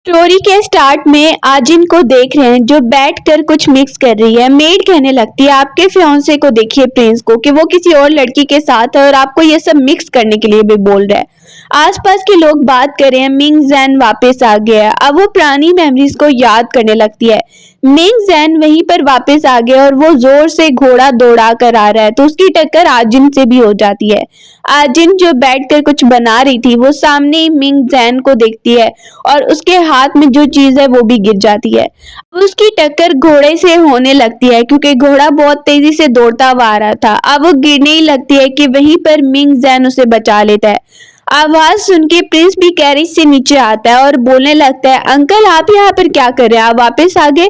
Story के start में आजिन को देख रहे हैं जो बैठकर कुछ मिक्स कर रही है। मेड कहने लगती है आपके फियांसे को देखिए प्रिंस को कि वो किसी और लड़की के साथ है और आपको ये सब मिक्स करने के लिए भी बोल रहा है। आसपास के लोग बात कर रहे हैं मिंग जैन वापस आ गया है। अब वो पुरानी मेमोरीज को याद करने लगती है। मिंग जैन वहीं पर वापस आ गया और वो जोर से घोड़ा दौड़ा कर आ रहा है तो उसकी टक्कर आजिन से भी हो जाती है। आजिन जो बैठकर कुछ बना रही थी वो सामने ही मिंग जैन को देखती है और उसके हाथ में जो चीज है वो भी गिर जाती है। उसकी टक्कर घोड़े से होने लगती है क्योंकि घोड़ा बहुत तेजी से दौड़ता हुआ आ रहा था। अब वो गिरने ही लगती है कि वहीं पर मिंग जैन उसे बचा लेता है। आवाज सुन के प्रिंस भी कैरेज से नीचे आता है और बोलने लगता है अंकल आप यहाँ पर क्या कर रहे हैं, आप वापस आ गए।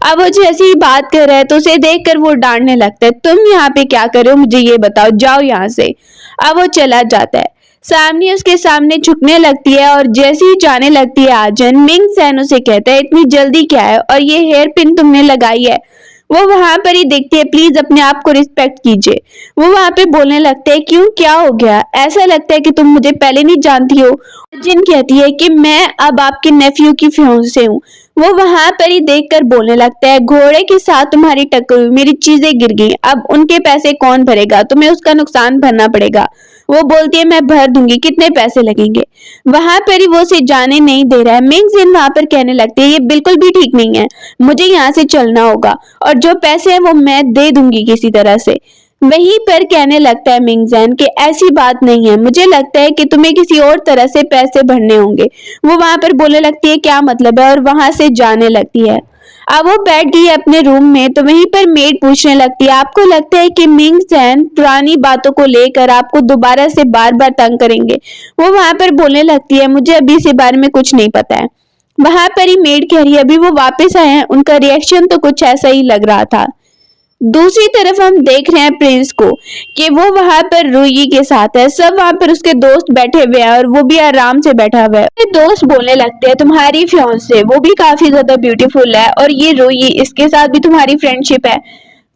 अब वो जैसे ही बात कर रहा है तो उसे देखकर वो डांटने लगता है तुम यहाँ पे क्या कर रहे हो, मुझे ये बताओ, जाओ यहाँ से। अब वो चला जाता है। सामने उसके सामने झुकने लगती है और जैसे ही जाने लगती है आजन मिंग जैन उसे कहता है इतनी जल्दी क्या है और ये हेयर पिन तुमने लगाई है। वो वहां पर ही देखती है प्लीज अपने आप को रिस्पेक्ट कीजिए। वो वहां पे बोलने लगते हैं क्यों, क्या हो गया, ऐसा लगता है कि तुम मुझे पहले नहीं जानती हो। जिन कहती है कि मैं अब आपके नेफ्यू की फियांसे हूँ। वो वहां पर ही देखकर बोलने लगता है घोड़े के साथ तुम्हारी टक्कर हुई, मेरी चीजें गिर गई, अब उनके पैसे कौन भरेगा, तुम्हें उसका नुकसान भरना पड़ेगा। वो बोलती है मैं भर दूंगी, कितने पैसे लगेंगे। वहां पर ही वो उसे जाने नहीं दे रहा है। मिंग जिन वहां पर कहने लगती है ये बिल्कुल भी ठीक नहीं है, मुझे यहाँ से चलना होगा और जो पैसे हैं वो मैं दे दूंगी किसी तरह से। वहीं पर कहने लगता है मिंग जैन कि ऐसी बात नहीं है, मुझे लगता है कि तुम्हें किसी और तरह से पैसे भरने होंगे। वो वहां पर बोलने लगती है क्या मतलब है और वहां से जाने लगती है। अब वो बैठ गई है अपने रूम में तो वहीं पर मेड पूछने लगती है आपको लगता है कि मिंग जैन पुरानी बातों को लेकर आपको दोबारा से बार बार तंग करेंगे। वो वहां पर बोलने लगती है मुझे अभी इस बारे में कुछ नहीं पता है। वहां पर ही मेड कह रही है अभी वो वापस आए हैं, उनका रिएक्शन तो कुछ ऐसा ही लग रहा था। दूसरी तरफ हम देख रहे हैं प्रिंस को कि वो वहां पर रूही के साथ है। सब वहां पर उसके दोस्त बैठे हुए हैं और वो भी आराम से बैठा हुआ है। उसके दोस्त बोलने लगते हैं तुम्हारी फियांसे वो भी काफी ज्यादा ब्यूटीफुल है और ये रूही इसके साथ भी तुम्हारी फ्रेंडशिप है।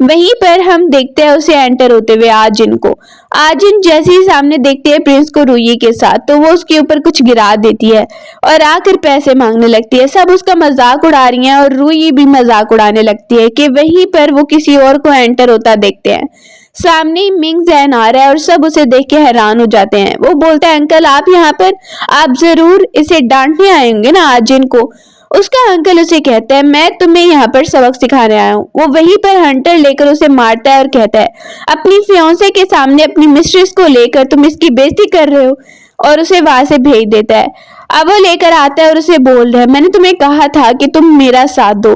वहीं पर हम देखते हैं उसे एंटर होते हुए आजिन को। आजिन जैसे ही सामने देखते हैं प्रिंस को रूही के साथ तो वो उसके ऊपर कुछ गिरा देती है और आकर पैसे मांगने लगती है। सब उसका मजाक उड़ा रही हैं और रूही भी मजाक उड़ाने लगती है कि वहीं पर वो किसी और को एंटर होता देखते हैं। सामने ही मिंग जैन आ रहा है और सब उसे देख के हैरान हो जाते हैं। वो बोलता है अंकल आप यहाँ पर, आप जरूर इसे डांटने आए होंगे ना आजिन को। उसका अंकल उसे कहता है मैं तुम्हें यहाँ पर सबक सिखाने आया हूँ। वो वहीं पर हंटर लेकर उसे मारता है और कहता है अपनी फियांसे के सामने अपनी मिस्ट्रेस को लेकर तुम इसकी बेइज्जती कर रहे हो, और उसे वहां से भेज देता है। अब वो लेकर आता है और उसे बोल रहा है मैंने तुम्हें कहा था कि तुम मेरा साथ दो।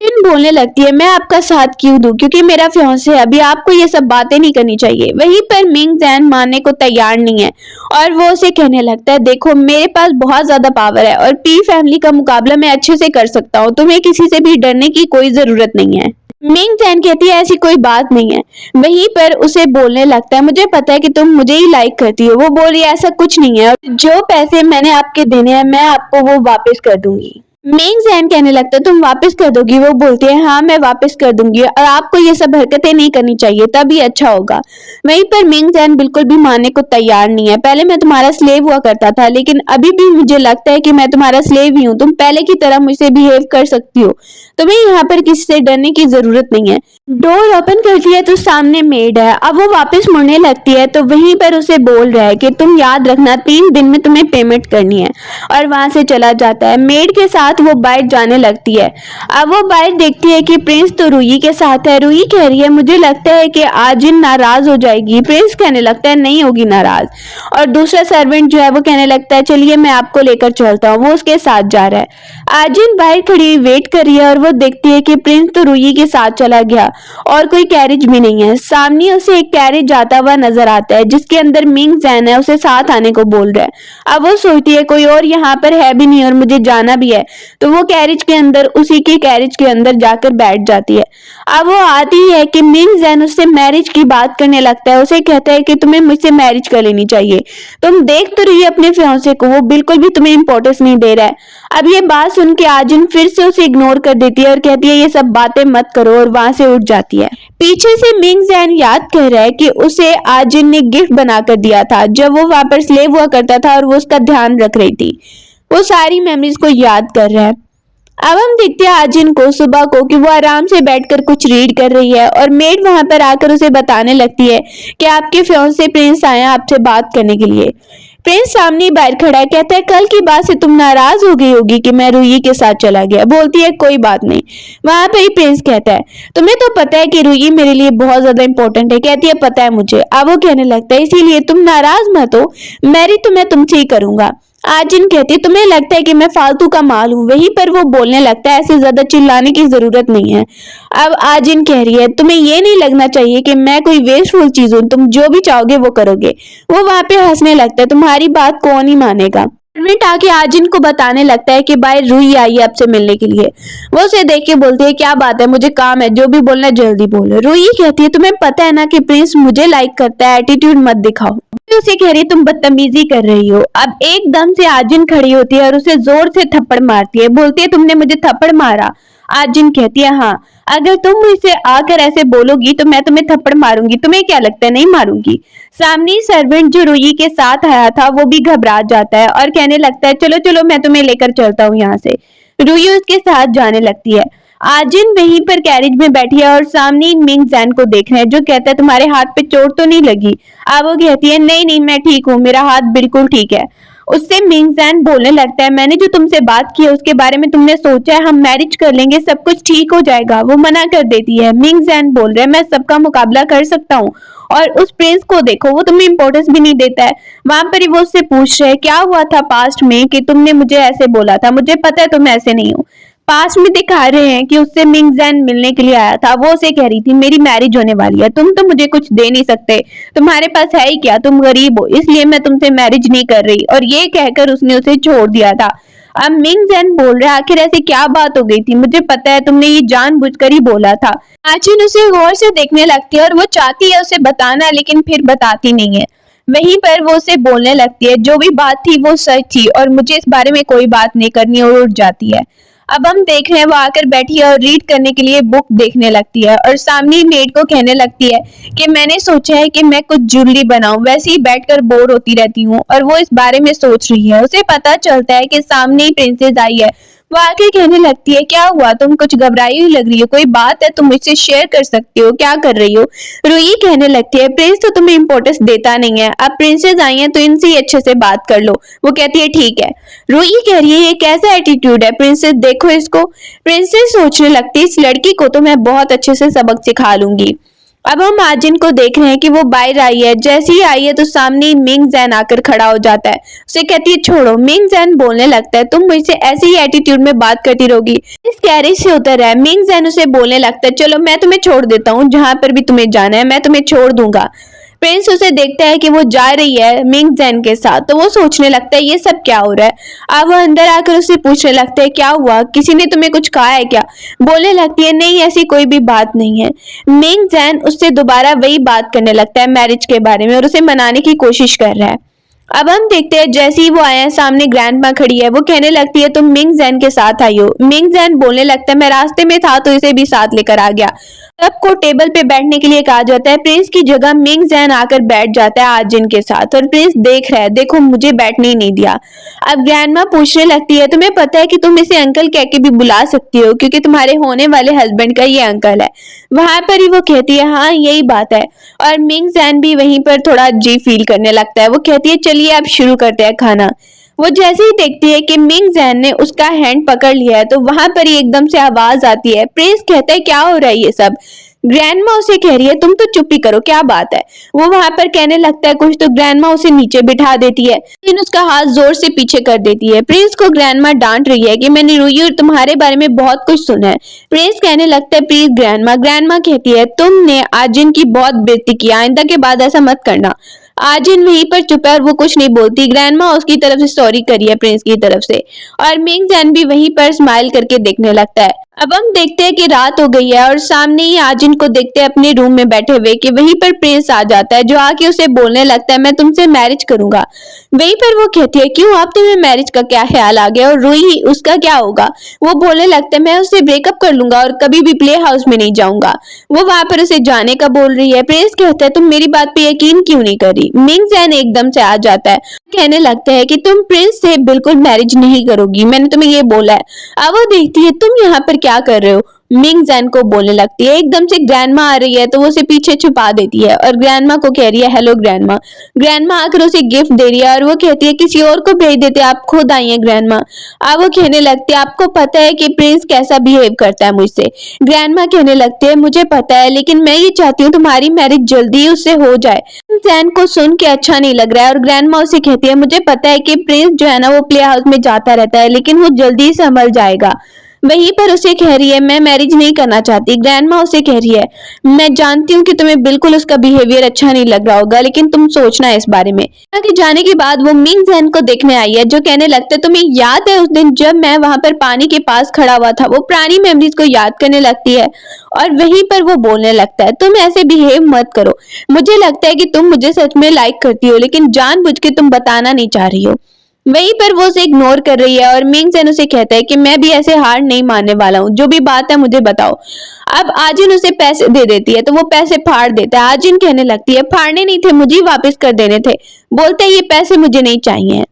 फिर बोलने लगती है मैं आपका साथ क्यों दूं क्योंकि मेरा फियांसे है, अभी आपको ये सब बातें नहीं करनी चाहिए। वहीं पर मिंग जैन मानने को तैयार नहीं है और वो उसे कहने लगता है देखो मेरे पास बहुत ज्यादा पावर है और पी फैमिली का मुकाबला मैं अच्छे से कर सकता हूँ, तुम्हें किसी से भी डरने की कोई जरूरत नहीं है। मिंग जैन कहती है ऐसी कोई बात नहीं है। वहीं पर उसे बोलने लगता है मुझे पता है कि तुम मुझे ही लाइक करती हो। वो बोल रही है ऐसा कुछ नहीं है, जो पैसे मैंने आपके देने हैं मैं आपको वो वापस कर दूंगी। मिंग जैन कहने लगता है तुम वापस कर दोगी। वो बोलती है हाँ मैं वापस कर दूंगी और आपको ये सब हरकतें नहीं करनी चाहिए तभी अच्छा होगा। वहीं पर मिंग जैन बिल्कुल भी मानने को तैयार नहीं है। पहले मैं तुम्हारा स्लेव हुआ करता था लेकिन अभी भी मुझे लगता है कि मैं तुम्हारा स्लेव ही हूँ, तुम पहले की तरह मुझसे बिहेव कर सकती हो, तुम्हें यहाँ पर किसी से डरने की जरूरत नहीं है। डोर ओपन करती है तो सामने मेड है। अब वो वापस मुड़ने लगती है तो वहीं पर उसे बोल रहा है कि तुम याद रखना 3 दिन में तुम्हें पेमेंट करनी है, और वहां से चला जाता है। मेड के साथ वो बाहर जाने लगती है। अब वो बाहर देखती है कि प्रिंस तो रूही के साथ है। रूही कह रही है मुझे लगता है कि आजिन नाराज हो जाएगी। प्रिंस कहने लगता है नहीं होगी नाराज, और दूसरा सर्वेंट जो है वो कहने लगता है चलिए मैं आपको लेकर चलता हूँ। वो उसके साथ जा रहा है। आजिन बाहर खड़ी वेट कर रही है और वो देखती है कि प्रिंस तो रूही के साथ चला गया और कोई कैरेज भी नहीं है। सामने उसे एक कैरेज जाता हुआ नजर आता है जिसके अंदर मिंग जैन है, उसे साथ आने को बोल रहा है। अब वो सोचती है कोई और यहाँ पर है भी नहीं और मुझे जाना भी है, तो वो कैरेज के अंदर, उसी के कैरेज के अंदर जाकर बैठ जाती है। अब वो आती है कि मिंग जैन उससे मैरिज की बात करने लगता है। उसे कहता है कि तुम्हें मुझसे मैरिज कर लेनी चाहिए, तुम देख तो रही है अपने फियांसे को, वो बिल्कुल भी तुम्हें इंपॉर्टेंस नहीं दे रहा है। अब ये बात सुन के आजिन फिर से उसे इग्नोर कर देती है और कहती है ये सब बातें मत करो, और वहां से उठ जाती है। पीछे से मिंग जैन याद कर रहा है कि उसे आजिन ने गिफ्ट बनाकर दिया था जब वो वहां पर स्लेव हुआ करता था और वो उसका ध्यान रख रही थी। वो सारी मेमोरीज को याद कर रहा है। अब हम देखते हैं आजिन को सुबह को कि वो आराम से बैठकर कुछ रीड कर रही है और मेड वहां पर आकर उसे बताने लगती है कि आपके फियांसे प्रिंस आए हैं आपसे बात करने के लिए। प्रिंस सामने ही बाहर खड़ा है, कहता है कल की बात से तुम नाराज हो गई होगी कि मैं रूही के साथ चला गया। बोलती है कोई बात नहीं। वहां पर ही प्रिंस कहता है तुम्हें तो पता है कि रूही मेरे लिए बहुत ज्यादा इंपॉर्टेंट है। कहती है पता है मुझे। अब वो कहने लगता है इसीलिए तुम नाराज मत हो, मैरी तो मैं तुमसे ही करूंगा। आजिन कहती है तुम्हें लगता है कि मैं फालतू का माल हूँ। वहीं पर वो बोलने लगता है ऐसे ज्यादा चिल्लाने की जरूरत नहीं है। अब आजिन कह रही है तुम्हें ये नहीं लगना चाहिए कि मैं कोई वेस्टफुल चीज हूँ, तुम जो भी चाहोगे वो करोगे। वो वहां पे हंसने लगता है तुम्हारी बात कौन ही मानेगा। सर्वेंट आके आजिन को बताने लगता है कि भाई रूही आई है आपसे मिलने के लिए। वो उसे देख के बोलती है क्या बात है, मुझे काम है, जो भी बोलना है जल्दी बोलो। रूही कहती है तुम्हें पता है ना कि प्रिंस मुझे लाइक करता है, एटीट्यूड मत दिखाओ। उसे कह रही है तुम बदतमीजी कर रही हो। अब एकदम से आजिन खड़ी होती है और उसे जोर से थप्पड़ मारती है। बोलती है तुमने मुझे थप्पड़ मारा। आजिन कहती है हाँ, अगर तुम मुझसे आकर ऐसे बोलोगी तो मैं तुम्हें थप्पड़ मारूंगी। तुम्हें क्या लगता है नहीं मारूंगी। सामने सर्वेंट जो रूही के साथ आया था वो भी घबरा जाता है और कहने लगता है चलो चलो मैं तुम्हें लेकर चलता हूँ यहाँ से। रूही उसके साथ जाने लगती है। आजिन वहीं पर कैरेज में बैठी है और सामने मिंग जैन को देख रहे हैं जो कहता है तुम्हारे हाथ पे चोट तो नहीं लगी। अब वो कहती है नहीं नहीं मैं ठीक हूँ, मेरा हाथ बिल्कुल ठीक है। उससे मिंग जैन बोलने लगता है मैंने जो तुमसे बात की है उसके बारे में तुमने सोचा है, हम मैरिज कर लेंगे सब कुछ ठीक हो जाएगा। वो मना कर देती है। मिंग जैन बोल रहे हैं मैं सबका मुकाबला कर सकता हूँ और उस प्रिंस को देखो वो तुम्हें इंपॉर्टेंस भी नहीं देता है। वहां पर ही वो उससे पूछ रहे क्या हुआ था पास्ट में कि तुमने मुझे ऐसे बोला था, मुझे पता है तुम ऐसे नहीं हो। पास्ट में दिखा रहे हैं कि उससे मिंग जैन मिलने के लिए आया था। वो उसे कह रही थी मेरी मैरिज होने वाली है, तुम तो मुझे कुछ दे नहीं सकते, तुम्हारे पास है ही क्या, तुम गरीब हो इसलिए मैं तुमसे मैरिज नहीं कर रही। और ये कहकर उसने उसे छोड़ दिया था। अब मिंग जैन बोल रहे आखिर ऐसी क्या बात हो गई थी, मुझे पता है तुमने ये जानबूझकर ही बोला था। आचिन उसे गौर से देखने लगती है और वो चाहती है उसे बताना लेकिन फिर बताती नहीं है। वहीं पर वो उसे बोलने लगती है जो भी बात थी वो सच थी और मुझे इस बारे में कोई बात नहीं करनी, और उठ जाती है। अब हम देख रहे हैं वो आकर बैठी है और रीड करने के लिए बुक देखने लगती है और सामने मेड को कहने लगती है कि मैंने सोचा है कि मैं कुछ ज्वेलरी बनाऊं, वैसे ही बैठकर बोर होती रहती हूँ। और वो इस बारे में सोच रही है। उसे पता चलता है कि सामने ही प्रिंसेस आई है। वो आके कहने लगती है क्या हुआ, तुम कुछ घबराई हुई लग रही हो, कोई बात है तुम मुझसे शेयर कर सकती हो, क्या कर रही हो। रूही कहने लगती है प्रिंस तो तुम्हें इंपॉर्टेंस देता नहीं है, अब प्रिंसेस आई है तो इनसे ही अच्छे से बात कर लो। वो कहती है ठीक है। रूही कह रही है ये कैसा एटीट्यूड है प्रिंसेस, देखो इसको। प्रिंसेस सोचने लगती है इस लड़की को तो मैं बहुत अच्छे से सबक सिखा लूंगी। अब हम आजिन को देख रहे हैं कि वो बाहर आई है। जैसे ही आई है तो सामने ही मिंग जैन आकर खड़ा हो जाता है। उसे कहती है छोड़ो। मिंग जैन बोलने लगता है तुम मुझसे ऐसे ही एटीट्यूड में बात करती रहोगी। इस कैरेज से उतर रहा है। मिंग जैन उसे बोलने लगता है चलो मैं तुम्हें छोड़ देता हूँ, जहां पर भी तुम्हें जाना है मैं तुम्हें छोड़ दूंगा। प्रिंस उसे देखता है कि वो जा रही है मिंग जैन के साथ, तो वो सोचने लगता है ये सब क्या हो रहा है। अब वो अंदर आकर उससे पूछने लगता है क्या हुआ, किसी ने तुम्हें कुछ कहा है क्या। बोलने लगती है नहीं ऐसी कोई भी बात नहीं है। मिंग जैन उससे दोबारा वही बात करने लगता है मैरिज के बारे में और उसे मनाने की कोशिश कर रहा है। अब हम देखते हैं जैसे ही वो आए हैं सामने ग्रैंडमा खड़ी है। वो कहने लगती है तुम मिंग जैन के साथ आई हो। मिंग जैन बोलने लगता है मैं रास्ते में था तो इसे भी साथ लेकर आ गया। सबको टेबल पे बैठने के लिए कहा जाता है। प्रिंस की जगह मिंग जैन आकर बैठ जाता है आजिन के साथ और प्रिंस देख रहा है देखो मुझे बैठने ही नहीं दिया। अब ग्रैंडमा पूछने लगती है तुम्हें पता है कि तुम इसे अंकल कह के भी बुला सकती हो क्योंकि तुम्हारे होने वाले हस्बैंड का ये अंकल है। वहां पर ही वो कहती है हाँ यही बात है। और मिंग जैन भी वहीं पर थोड़ा अजीब फील करने लगता है। वो कहती है चलिए अब शुरू करते हैं खाना। वो जैसे ही देखती है कि मिंग जैन ने उसका हैंड पकड़ लिया है तो वहां पर ही एकदम से आवाज आती है। प्रिंस कहता है क्या हो रहा है ये सब। ग्रैंडमा उसे कह रही है तुम तो चुप ही करो क्या बात है। वो वहां पर कहने लगता है कुछ तो ग्रैंडमा उसे नीचे बिठा देती है लेकिन उसका हाथ जोर से पीछे कर देती है। प्रिंस को ग्रैंडमा डांट रही है कि मैंने रूही और तुम्हारे बारे में बहुत कुछ सुना है। प्रिंस कहने लगता है प्लीज ग्रैंडमा। ग्रैंडमा कहती है तुमने आजिन की बहुत बेइज्जती की, आइंदा के बाद ऐसा मत करना। आजिन वहीं पर चुप है और वो कुछ नहीं बोलती। ग्रैंडमा उसकी तरफ से सॉरी करी है प्रिंस की तरफ से। और मिंग जैन भी वहीं पर स्माइल करके देखने लगता है। अब हम देखते हैं कि रात हो गई है और सामने ही आजिन को देखते हैं अपने रूम में बैठे हुए कि वहीं पर प्रिंस आ जाता है, जो आके उसे बोलने लगता है मैं तुमसे मैरिज करूंगा। वहीं पर वो कहती है क्यों, आप तुम्हें मैरिज का क्या ख्याल आ गया, और रूही उसका क्या होगा। वो बोलने लगता है मैं उससे ब्रेकअप कर लूंगा और कभी भी प्ले हाउस में नहीं जाऊंगा। वो वहां पर उसे जाने का बोल रही है। प्रिंस कहता है तुम मेरी बात पे यकीन क्यों नहीं कर रही। मिंग जैन एकदम से आ जाता है, कहने लगता है कि तुम प्रिंस से बिल्कुल मैरिज नहीं करोगी, मैंने तुम्हें ये बोला है। अब वो देखती है तुम यहाँ पर क्या कर रहे हो। मिंग जैन को बोलने लगती है। एकदम से ग्रैंडमा आ रही है तो वो उसे पीछे छुपा देती है और ग्रैंडमा को कह रही है हेलो ग्रैंडमा। ग्रैंडमा आकर उसे गिफ्ट दे रही है और वो कहती है किसी और को भेज देते, आप खुद आई हैं ग्रैंडमा। अब वो कहने लगती है आपको पता है कि प्रिंस कैसा बिहेव करता है मुझसे। ग्रैंडमा कहने लगती है मुझे पता है, लेकिन मैं ये चाहती हूँ तुम्हारी मैरिज जल्दी उससे हो जाए। जैन को सुन के अच्छा नहीं लग रहा है और ग्रैंडमा उसे कहती है मुझे पता है कि प्रिंस जो है ना वो प्ले हाउस में जाता रहता है, लेकिन वो जल्दी संभल जाएगा। वहीं पर उसे कह रही है मैं मैरिज नहीं करना चाहती। ग्रैंडमा उसे कह रही है मैं जानती हूँ कि तुम्हें बिल्कुल उसका बिहेवियर अच्छा नहीं लग रहा होगा, लेकिन तुम सोचना इस बारे में। कि जाने के बाद वो मिंग जैन को देखने आई है, जो कहने लगता है तुम्हें याद है उस दिन जब मैं वहां पर पानी के पास खड़ा हुआ था। वो पुरानी मेमोरीज को याद करने लगती है और वहीं पर वो बोलने लगता है तुम ऐसे बिहेव मत करो। मुझे लगता है कि तुम मुझे सच में लाइक करती हो, लेकिन जानबूझ के तुम बताना नहीं चाह रही हो। वहीं पर वो उसे इग्नोर कर रही है और मिंग जैन उसे कहता है कि मैं भी ऐसे हार नहीं मानने वाला हूँ, जो भी बात है मुझे बताओ। अब आजिन उसे पैसे दे देती है तो वो पैसे फाड़ देता है। आजिन कहने लगती है फाड़ने नहीं थे, मुझे वापस कर देने थे। बोलते हैं ये पैसे मुझे नहीं चाहिए।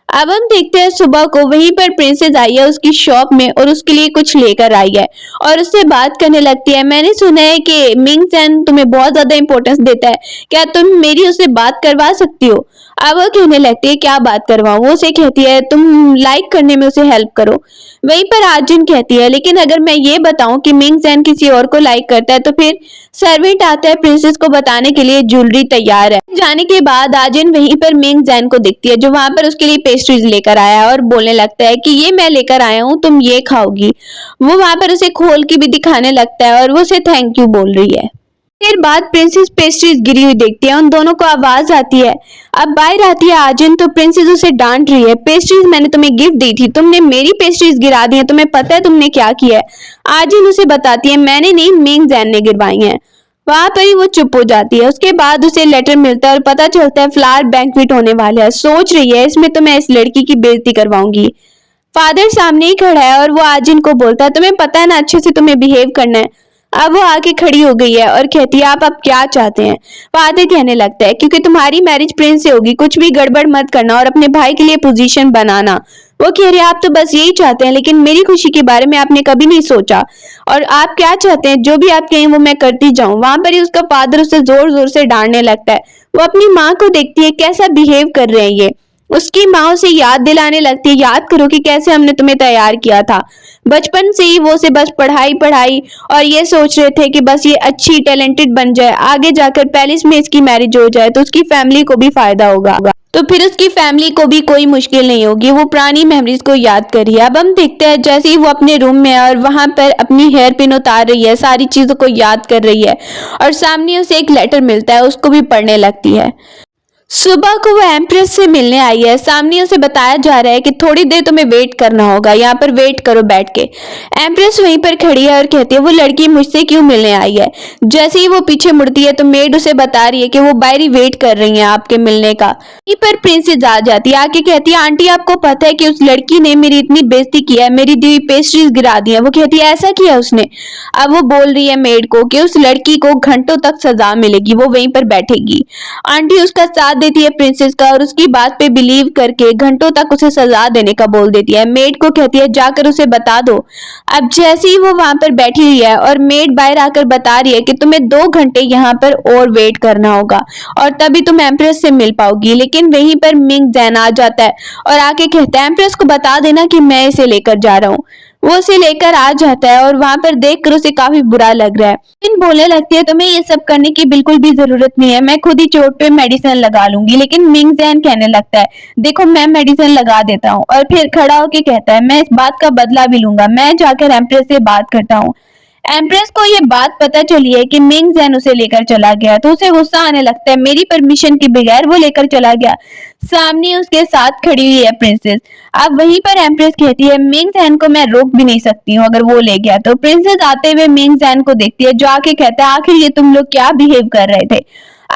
अब हम देखते हैं सुबह को वहीं पर प्रिंसेस आई है उसकी शॉप में और उसके लिए कुछ लेकर आई है और उससे बात करने लगती है मैंने सुना है कि मिंग चैन तुम्हें बहुत ज्यादा इंपॉर्टेंस देता है, क्या तुम मेरी उससे बात करवा सकती हो। अब वो कहने लगती है क्या बात करवाऊं। वो उसे कहती है तुम लाइक करने में उसे हेल्प करो। वहीं पर आजिन कहती है लेकिन अगर मैं ये बताऊं कि मिंग चैन किसी और को लाइक करता है तो फिर। सर्वेंट आता है प्रिंसेस को बताने के लिए ज्वेलरी तैयार है। जाने के बाद आजिन वहीं पर मिंग जैन को दिखती है, जो वहां पर उसके लिए पेस्ट्रीज लेकर आया है और बोलने लगता है कि ये मैं लेकर आया हूँ, तुम ये खाओगी। वो वहां पर उसे खोल के भी दिखाने लगता है और वो उसे थैंक यू बोल रही है। फिर बाद प्रिंसेस पेस्ट्रीज गिरी हुई देखती है, उन दोनों को आवाज आती है। अब बाहर आती है आजिन तो प्रिंसेस उसे डांट रही है पेस्ट्रीज मैंने तुम्हें गिफ्ट दी थी, तुमने मेरी पेस्ट्रीज गिरा दी है, तुम्हें पता है तुमने क्या किया है। आजिन उसे बताती है मैंने नहीं, मिंग जैन ने गिरवाई है। वहां पर ही वो चुप हो जाती है। उसके बाद उसे लेटर मिलता है और पता चलता है फ्लावर बैंक्वेट होने वाला है। सोच रही है इसमें तो मैं इस लड़की की बेइज्जती करवाऊंगी। फादर सामने ही खड़ा है और वो आजिन को बोलता है तुम्हें पता है ना अच्छे से तुम्हें बिहेव करना है। अब वो आके खड़ी हो गई है और कहती है आप अब क्या चाहते हैं। फादर कहने लगता है क्योंकि तुम्हारी मैरिज प्रिंस से होगी, कुछ भी गड़बड़ मत करना और अपने भाई के लिए पोजीशन बनाना। वो कह रहे आप तो बस यही चाहते हैं, लेकिन मेरी खुशी के बारे में आपने कभी नहीं सोचा। और आप क्या चाहते हैं, जो भी आप कहें वो मैं करती जाऊं। वहां पर ही उसका फादर उसे जोर जोर से डांटने लगता है। वो अपनी माँ को देखती है कैसा बिहेव कर रहे हैं ये। उसकी माँ उसे याद दिलाने लगती है याद करो कि कैसे हमने तुम्हें तैयार किया था। बचपन से ही वो से बस पढ़ाई पढ़ाई और ये सोच रहे थे कि बस ये अच्छी टैलेंटेड बन जाए, आगे जाकर पैलेस में इसकी मैरिज हो जाए तो उसकी फैमिली को भी फायदा होगा, तो फिर उसकी फैमिली को भी कोई मुश्किल नहीं होगी। वो पुरानी मेमोरीज को याद कर रही है। अब हम देखते हैं जैसे ही वो अपने रूम में है और वहां पर अपनी हेयर पिन उतार रही है, सारी चीजों को याद कर रही है और सामने उसे एक लेटर मिलता है, उसको भी पढ़ने लगती है। सुबह को वो एम्प्रेस से मिलने आई है। सामने उसे बताया जा रहा है कि थोड़ी देर तुम्हें वेट करना होगा, यहाँ पर वेट करो बैठ के। एम्प्रेस वहीं पर खड़ी है और कहती है वो लड़की मुझसे क्यों मिलने आई है। जैसे ही वो पीछे मुड़ती है तो मेड उसे बता रही है कि वो बाहरी वेट कर रही है आपके मिलने का। वहीं पर प्रिंसेस आ जाती है, आके कहती है आंटी आपको पता है कि उस लड़की ने मेरी इतनी बेइज्जती की है, मेरी दी पेस्ट्रीज गिरा दी है। वो कहती है ऐसा किया उसने। अब वो बोल रही है मेड को कि उस लड़की को घंटों तक सजा मिलेगी, वो वहीं पर बैठेगी। आंटी उसका साथ देती है प्रिंसेस का और उसकी बात पे बिलीव करके घंटों तक उसे सजा देने का बोल देती है। मेड को कहती है जाकर उसे बता दो। अब जैसे ही वो वहां पर बैठी हुई है और मेड बाहर आकर बता रही है कि तुम्हें 2 घंटे यहाँ पर और वेट करना होगा और तभी तुम एम्प्रेस से मिल पाओगी। लेकिन वहीं पर मिंग जैन आ जाता है और आके कहता है एम्प्रेस को बता देना कि मैं इसे लेकर जा रहा हूँ। वो उसे लेकर आ जाता है और वहां पर देखकर उसे काफी बुरा लग रहा है। लेकिन बोलने लगती है तुम्हें ये सब करने की बिल्कुल भी जरूरत नहीं है, मैं खुद ही चोट पे मेडिसिन लगा लूंगी। लेकिन मिंग जैन कहने लगता है देखो मैं मेडिसिन लगा देता हूँ, और फिर खड़ा होके कहता है मैं इस बात का बदला भी लूंगा, मैं जाकर एम्प्रेस से बात करता हूँ। एम्प्रेस को ये बात पता चली है कि मिंग जैन उसे लेकर चला गया तो उसे गुस्सा आने लगता है, मेरी परमिशन के बगैर वो लेकर चला गया। सामने उसके साथ खड़ी हुई है प्रिंसेस। अब वहीं पर एम्प्रेस कहती है मिंग जैन को मैं रोक भी नहीं सकती हूँ अगर वो ले गया तो। प्रिंसेस आते हुए मिंग जैन को देखती है जो आके कहता है आखिर ये तुम लोग क्या बिहेव कर रहे थे।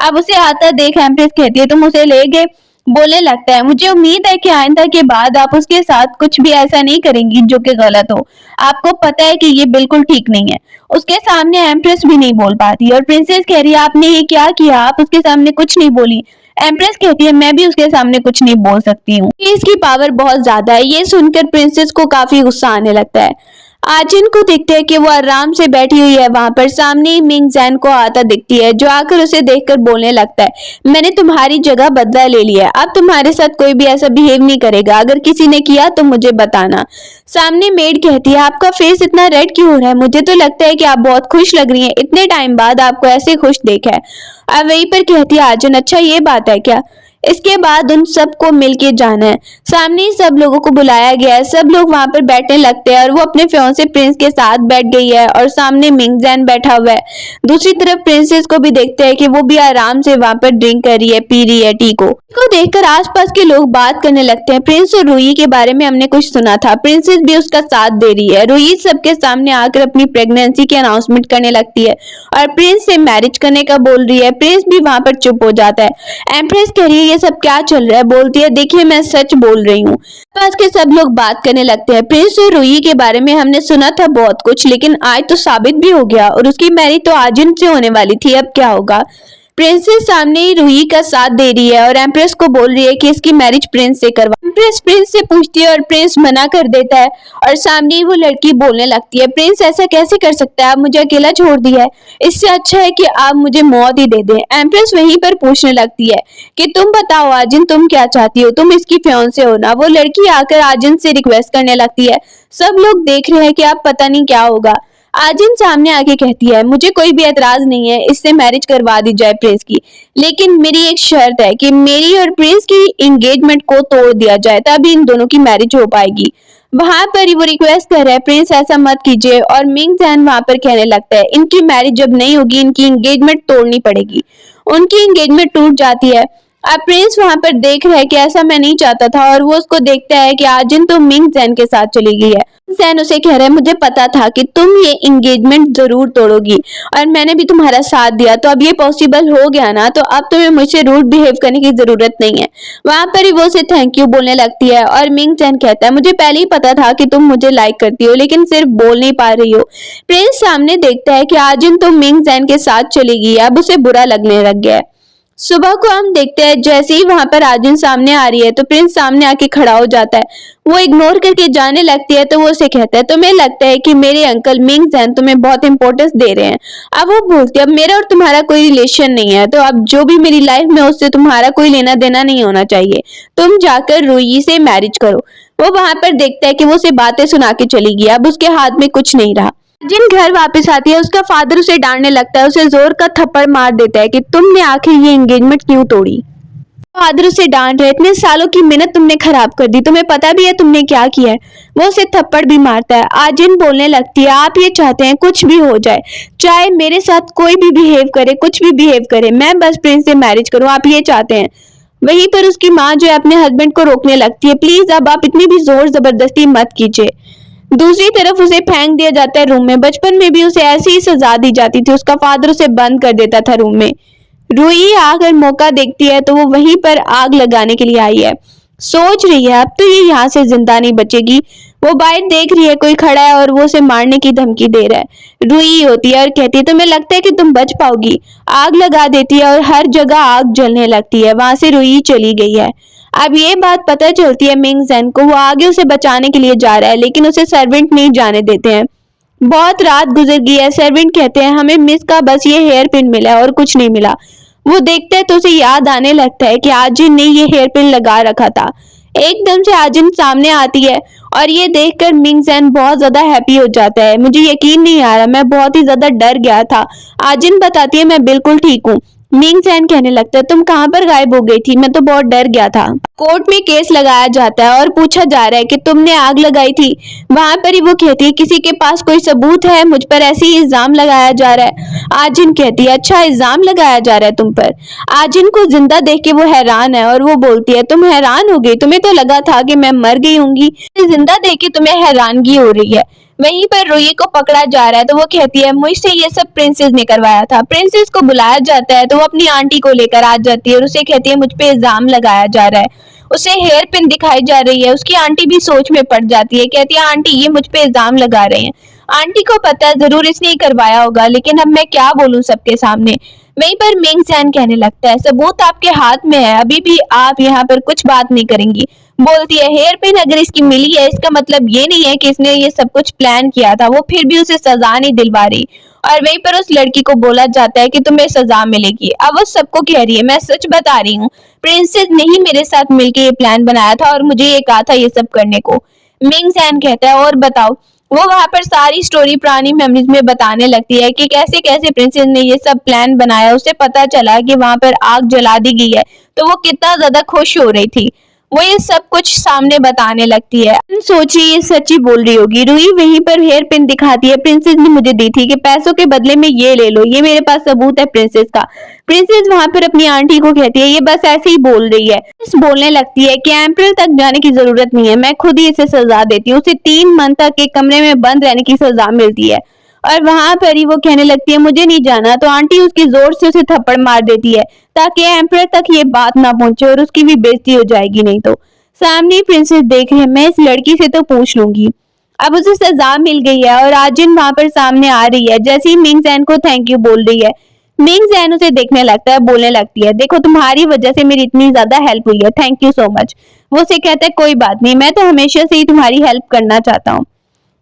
अब उसे आता देख एम्प्रेस कहती है तुम उसे ले गए। बोलने लगता है मुझे उम्मीद है कि आइंदा के बाद आप उसके साथ कुछ भी ऐसा नहीं करेंगी जो कि गलत हो। आपको पता है कि ये बिल्कुल ठीक नहीं है। उसके सामने एम्प्रेस भी नहीं बोल पाती और प्रिंसेस कह रही है आपने ये क्या किया, आप उसके सामने कुछ नहीं बोली। एम्प्रेस कहती है मैं भी उसके सामने कुछ नहीं बोल सकती हूँ, इसकी पावर बहुत ज्यादा है। ये सुनकर प्रिंसेस को काफी गुस्सा आने लगता है। आजिन को दिखते है कि वो आराम से बैठी हुई है वहां पर, सामने ही मिंग जैन को आता दिखती है जो आकर उसे देखकर बोलने लगता है मैंने तुम्हारी जगह बदला ले लिया है, अब तुम्हारे साथ कोई भी ऐसा बिहेव नहीं करेगा, अगर किसी ने किया तो मुझे बताना। सामने मेड कहती है आपका फेस इतना रेड क्यों हो रहा है, मुझे तो लगता है कि आप बहुत खुश लग रही हैं, इतने टाइम बाद आपको ऐसे खुश देखा है। अब वहीं पर कहती है आजिन अच्छा ये बात है क्या। इसके बाद उन सबको मिलके जाना है। सामने ही सब लोगों को बुलाया गया है, सब लोग वहां पर बैठने लगते हैं और वो अपने फियांसे प्रिंस के साथ बैठ गई है और सामने मिंग जैन बैठा हुआ है। दूसरी तरफ प्रिंसेस को भी देखते हैं कि वो भी आराम से वहां पर ड्रिंक कर रही है, पी रही है टी को। इसको देखकर आसपास के लोग बात करने लगते हैं प्रिंस और रूही के बारे में हमने कुछ सुना था, प्रिंसेस भी उसका साथ दे रही है। रूही सबके सामने आकर अपनी प्रेगनेंसी की अनाउंसमेंट करने लगती है और प्रिंस से मैरिज करने का बोल रही है। प्रिंस भी वहां पर चुप हो जाता है। एम्प्रेस कह रही है ये सब क्या चल रहा है, बोलती है देखिए मैं सच बोल रही हूँ। पास के सब लोग बात करने लगते हैं प्रिंस और रूही के बारे में हमने सुना था बहुत कुछ, लेकिन आज तो साबित भी हो गया और उसकी मैरिज तो आजिन से होने वाली थी, अब क्या होगा। प्रिंसेस सामने ही रूही का साथ दे रही है और एम्प्रेस को बोल रही है कि इसकी मैरिज प्रिंस से करवा। एम्प्रेस प्रिंस से पूछती है और प्रिंस मना कर देता है और सामने ही वो लड़की बोलने लगती है प्रिंस ऐसा कैसे कर सकता है, आप मुझे अकेला छोड़ दिया है, इससे अच्छा है कि आप मुझे मौत ही दे दें। एम्प्रेस वहीं पर पूछने लगती है कि तुम बताओ आजिन तुम क्या चाहती हो, तुम इसकी फियांसे हो ना। वो लड़की आकर आजिन से रिक्वेस्ट करने लगती है। सब लोग देख रहे हैं कि अब पता नहीं क्या होगा। आजिन सामने आके कहती है मुझे कोई भी एतराज नहीं है, इससे मैरिज करवा दी जाए प्रिंस की, लेकिन मेरी एक शर्त है कि मेरी और प्रिंस की एंगेजमेंट को तोड़ दिया जाए, तभी इन दोनों की मैरिज हो पाएगी। वहां पर वो रिक्वेस्ट कर रहा है प्रिंस ऐसा मत कीजिए और मिंग जैन वहां पर कहने लगता है इनकी मैरिज जब नहीं होगी इनकी एंगेजमेंट तोड़नी पड़ेगी। उनकी एंगेजमेंट टूट जाती है। अब प्रिंस वहां पर देख रहा है कि ऐसा मैं नहीं चाहता था और वो उसको देखता है कि आजिन तो मिंग जैन के साथ चली गई है। जैन उसे कह रहा है मुझे पता था कि तुम ये एंगेजमेंट जरूर तोड़ोगी और मैंने भी तुम्हारा साथ दिया, तो अब ये पॉसिबल हो गया ना, तो अब तुम्हें मुझसे रूड बिहेव करने की जरूरत नहीं है। वहां पर ही वो उसे थैंक यू बोलने लगती है और मिंग जैन कहता है मुझे पहले ही पता था कि तुम मुझे लाइक करती हो लेकिन सिर्फ बोल नहीं पा रही हो। प्रिंस सामने देखता है कि आजिन तो मिंग जैन के साथ चली गई है, अब उसे बुरा लगने लग गया है। सुबह को हम देखते हैं जैसे ही वहां पर आजिन सामने आ रही है तो प्रिंस सामने आके खड़ा हो जाता है। वो इग्नोर करके जाने लगती है तो वो उसे कहता है तुम्हें लगता है कि मेरे अंकल मिंग जैन तुम्हें बहुत इंपॉर्टेंस दे रहे हैं। अब वो बोलती है अब मेरा और तुम्हारा कोई रिलेशन नहीं है, तो अब जो भी मेरी लाइफ में उससे तुम्हारा कोई लेना देना नहीं होना चाहिए, तुम जाकर रूही से मैरिज करो। वो वहां पर देखता है कि वो उसे बातें सुना के चली गई, अब उसके हाथ में कुछ नहीं रहा। जिन घर वापस आती है उसका फादर उसे डांटने लगता है, उसे जोर का थप्पड़ मार देता है कि तुमने आखिर ये एंगेजमेंट क्यों तोड़ी। फादर उसे डांट रहे इतने सालों की मेहनत तुमने खराब कर दी, तुम्हें पता भी है तुमने क्या किया है। वो उसे थप्पड़ भी मारता है। आजिन बोलने लगती है आप ये चाहते हैं कुछ भी हो जाए, चाहे मेरे साथ कोई भी बिहेव करे, कुछ भी बिहेव करे, मैं बस प्रिंस से मैरिज करूं, आप ये चाहते हैं। वहीं पर उसकी माँ जो है अपने हस्बैंड को रोकने लगती है प्लीज अब आप इतनी भी जोर जबरदस्ती मत कीजिए। दूसरी तरफ उसे फेंक दिया जाता है रूम में। बचपन में भी उसे ऐसी ही सजा दी जाती थी, उसका फादर उसे बंद कर देता था रूम में। रूही आकर मौका देखती है तो वो वहीं पर आग लगाने के लिए आई है। सोच रही है अब तो ये यहाँ से जिंदा नहीं बचेगी। वो बाहर देख रही है कोई खड़ा है और वो उसे मारने की धमकी दे रहा है। रूही होती है और कहती है तुम्हें लगता है कि तुम बच पाओगी। आग लगा देती है और हर जगह आग जलने लगती है। वहां से रूही चली गई है। अब ये बात पता चलती है मिंग जैन को, वो आगे उसे बचाने के लिए जा रहा है लेकिन उसे सर्वेंट नहीं जाने देते हैं। बहुत रात गुजर गई है, सर्वेंट कहते हैं हमें मिस का बस ये हेयर पिन मिला और कुछ नहीं मिला। वो देखता है तो उसे याद आने लगता है कि आजिन ने ये हेयर पिन लगा रखा था। एकदम से आजिन सामने आती है और ये देखकर मिंग जैन बहुत ज्यादा हैप्पी हो जाता है। मुझे यकीन नहीं आ रहा, मैं बहुत ही ज्यादा डर गया था। आजिन बताती है मैं बिल्कुल ठीक हूँ। मिंग जैन कहने लगता है तुम कहाँ पर गायब हो गई थी, मैं तो बहुत डर गया था। कोर्ट में केस लगाया जाता है और पूछा जा रहा है कि तुमने आग लगाई थी। वहां पर ही वो कहती है किसी के पास कोई सबूत है, मुझ पर ऐसे ही इल्जाम लगाया जा रहा है। आजिन कहती है अच्छा इल्जाम लगाया जा रहा है तुम पर। आजिन को जिंदा देख के वो हैरान है और वो बोलती है तुम हैरान हो गई, तुम्हें तो लगा था कि मैं मर गई होंगी, जिंदा देख के तुम्हें हैरानगी हो रही है। वहीं पर रूही को पकड़ा जा रहा है तो वो कहती है मुझसे ये सब प्रिंसेस ने करवाया था। प्रिंसेस को बुलाया जाता है तो वो अपनी आंटी को लेकर आ जाती है और उसे कहती है मुझ पे इल्जाम लगाया जा रहा है। उसे हेयर पिन दिखाई जा रही है। उसकी आंटी भी सोच में पड़ जाती है, कहती है आंटी ये मुझ पे इल्जाम लगा रहे हैं। आंटी को पता है जरूर इसने ही करवाया होगा, लेकिन अब मैं क्या बोलूं सबके सामने। वहीं पर मिंग जैन कहने लगता है सबूत आपके हाथ में है, अभी भी आप यहाँ पर कुछ बात नहीं करेंगी। बोलती है हेयर पिन अगर इसकी मिली है इसका मतलब ये नहीं है कि इसने ये सब कुछ प्लान किया था। वो फिर भी उसे सजा नहीं दिलवा रही और वहीं पर उस लड़की को बोला जाता है कि तुम्हें सजा मिलेगी। अब वो सबको कह रही है मैं सच बता रही हूँ, प्रिंसेस ने ही मेरे साथ मिलकर ये प्लान बनाया था और मुझे ये कहा था ये सब करने को। मिंग जैन कहता है और बताओ। वो वहां पर सारी स्टोरी पुरानी मेमोरीज में बताने लगती है कि कैसे कैसे प्रिंसेस ने ये सब प्लान बनाया। उसे पता चला कि वहां पर आग जला दी गई है तो वो कितना ज्यादा खुश हो रही थी। वो ये सब कुछ सामने बताने लगती है। सोची ये सच्ची बोल रही होगी। रूही वहीं पर हेयर पिन दिखाती है प्रिंसेस ने मुझे दी थी कि पैसों के बदले में ये ले लो, ये मेरे पास सबूत है प्रिंसेस का। प्रिंसेस वहां पर अपनी आंटी को कहती है ये बस ऐसे ही बोल रही है। बोलने लगती है कि एम्परर तक जाने की जरूरत नहीं है, मैं खुद ही इसे सजा देती हूँ। उसे 3 मंथ तक एक कमरे में बंद रहने की सजा मिलती है और वहां पर ही वो कहने लगती है मुझे नहीं जाना, तो आंटी उसकी जोर से उसे थप्पड़ मार देती है ताकि एम्परर तक ये बात ना पहुंचे और उसकी भी बेइज्जती हो जाएगी नहीं तो। सामने प्रिंसेस देख रही है, मैं इस लड़की से तो पूछ लूंगी। अब उसे सजा मिल गई है और आजिन वहां पर सामने आ रही है। जैसे ही मिंग जैन को थैंक यू बोल रही है, मिंग जैन उसे देखने लगता है, बोलने लगती है देखो तुम्हारी वजह से मेरी इतनी ज्यादा हेल्प हुई है, थैंक यू सो मच। वो उसे कहता है कोई बात नहीं, मैं तो हमेशा से ही तुम्हारी हेल्प करना चाहता हूँ।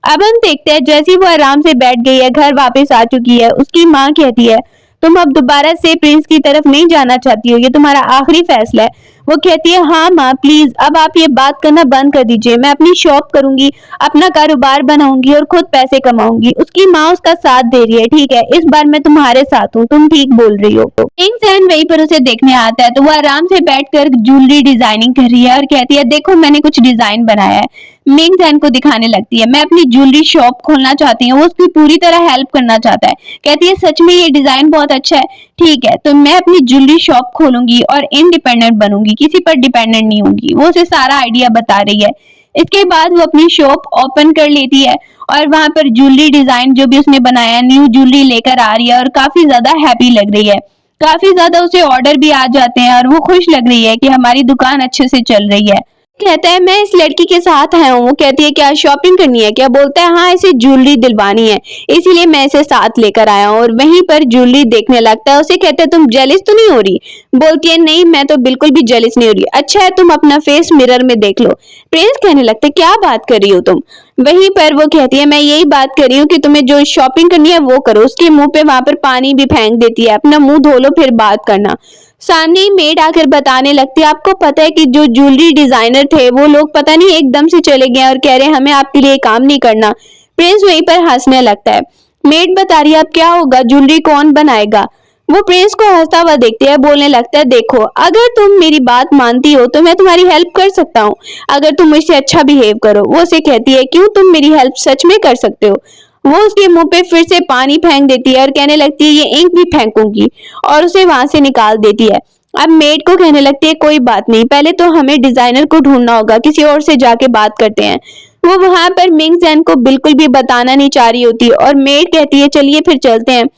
अब हम देखते हैं जैसे वो आराम से बैठ गई है, घर वापस आ चुकी है, उसकी माँ कहती है तुम अब दोबारा से प्रिंस की तरफ नहीं जाना चाहती हो, ये तुम्हारा आखिरी फैसला है। वो कहती है हाँ माँ प्लीज अब आप ये बात करना बंद कर दीजिए, मैं अपनी शॉप करूंगी, अपना कारोबार बनाऊंगी और खुद पैसे कमाऊंगी। उसकी माँ उसका साथ दे रही है, ठीक है इस बार मैं तुम्हारे साथ हूँ, तुम ठीक बोल रही हो। मिंग जैन वहीं पर उसे देखने आता है तो वो आराम से बैठकर ज्वेलरी डिजाइनिंग कर रही है और कहती है देखो मैंने कुछ डिजाइन बनाया है। मिंग जैन को दिखाने लगती है मैं अपनी ज्वेलरी शॉप खोलना चाहती हूँ। वो उसकी पूरी तरह हेल्प करना चाहता है। कहती है सच में ये डिजाइन बहुत अच्छा है, ठीक है तो मैं अपनी ज्वेलरी शॉप खोलूंगी और इंडिपेंडेंट बनूंगी, किसी पर डिपेंडेंट नहीं होंगी। वो उसे सारा आइडिया बता रही है। इसके बाद वो अपनी शॉप ओपन कर लेती है और वहां पर ज्वेलरी डिजाइन जो भी उसने बनाया न्यू ज्वेलरी लेकर आ रही है और काफी ज्यादा हैप्पी लग रही है। काफी ज्यादा उसे ऑर्डर भी आ जाते हैं और वो खुश लग रही है कि हमारी दुकान अच्छे से चल रही है। कहता है मैं इस लड़की के साथ आया हूँ। वो कहती है क्या शॉपिंग करनी है क्या? बोलता है हाँ इसे ज्वेलरी दिलवानी है इसीलिए मैं इसे साथ लेकर आया हूँ। और वहीं पर ज्वेलरी देखने लगता है। उसे कहते हैं तुम जेलिस तो नहीं हो रही? बोलती है नहीं मैं तो बिल्कुल भी जेलिस नहीं हो रही। अच्छा है तुम अपना फेस मिरर में देख लो। प्रिंस कहने लगता है क्या बात कर रही हो तुम? वहीं पर वो कहती है मैं यही बात कर रही हूँ कि तुम्हें जो शॉपिंग करनी है वो करो। उसके मुंह पे वहां पर पानी भी फेंक देती है, अपना मुंह धो लो फिर बात करना। सामने ही मेड आकर बताने लगती है आपको पता है कि जो ज्वेलरी डिजाइनर थे वो लोग पता नहीं एकदम से चले गए और कह रहे हैं हमें आपके लिए काम नहीं करना। प्रिंस वहीं पर हंसने लगता है। मेड बता रही है अब क्या होगा, ज्वेलरी कौन बनाएगा? वो प्रिंस को हंसता हुआ देखते हैं, बोलने लगता है देखो अगर तुम मेरी बात मानती हो तो मैं तुम्हारी हेल्प कर सकता हूँ अगर तुम मुझसे अच्छा बिहेव करो। वो उसे कहती है क्यों, तुम मेरी हेल्प सच में कर सकते हो? वो उसके मुंह पे फिर से पानी फेंक देती है और कहने लगती है ये इंक भी फेंकूंगी और उसे वहां से निकाल देती है। अब मेड को कहने लगती है कोई बात नहीं, पहले तो हमें डिजाइनर को ढूंढना होगा, किसी और से जाके बात करते हैं। वो वहां पर मिंग जैन को बिल्कुल भी बताना नहीं चाह रही होती और मेड कहती है चलिए फिर चलते हैं।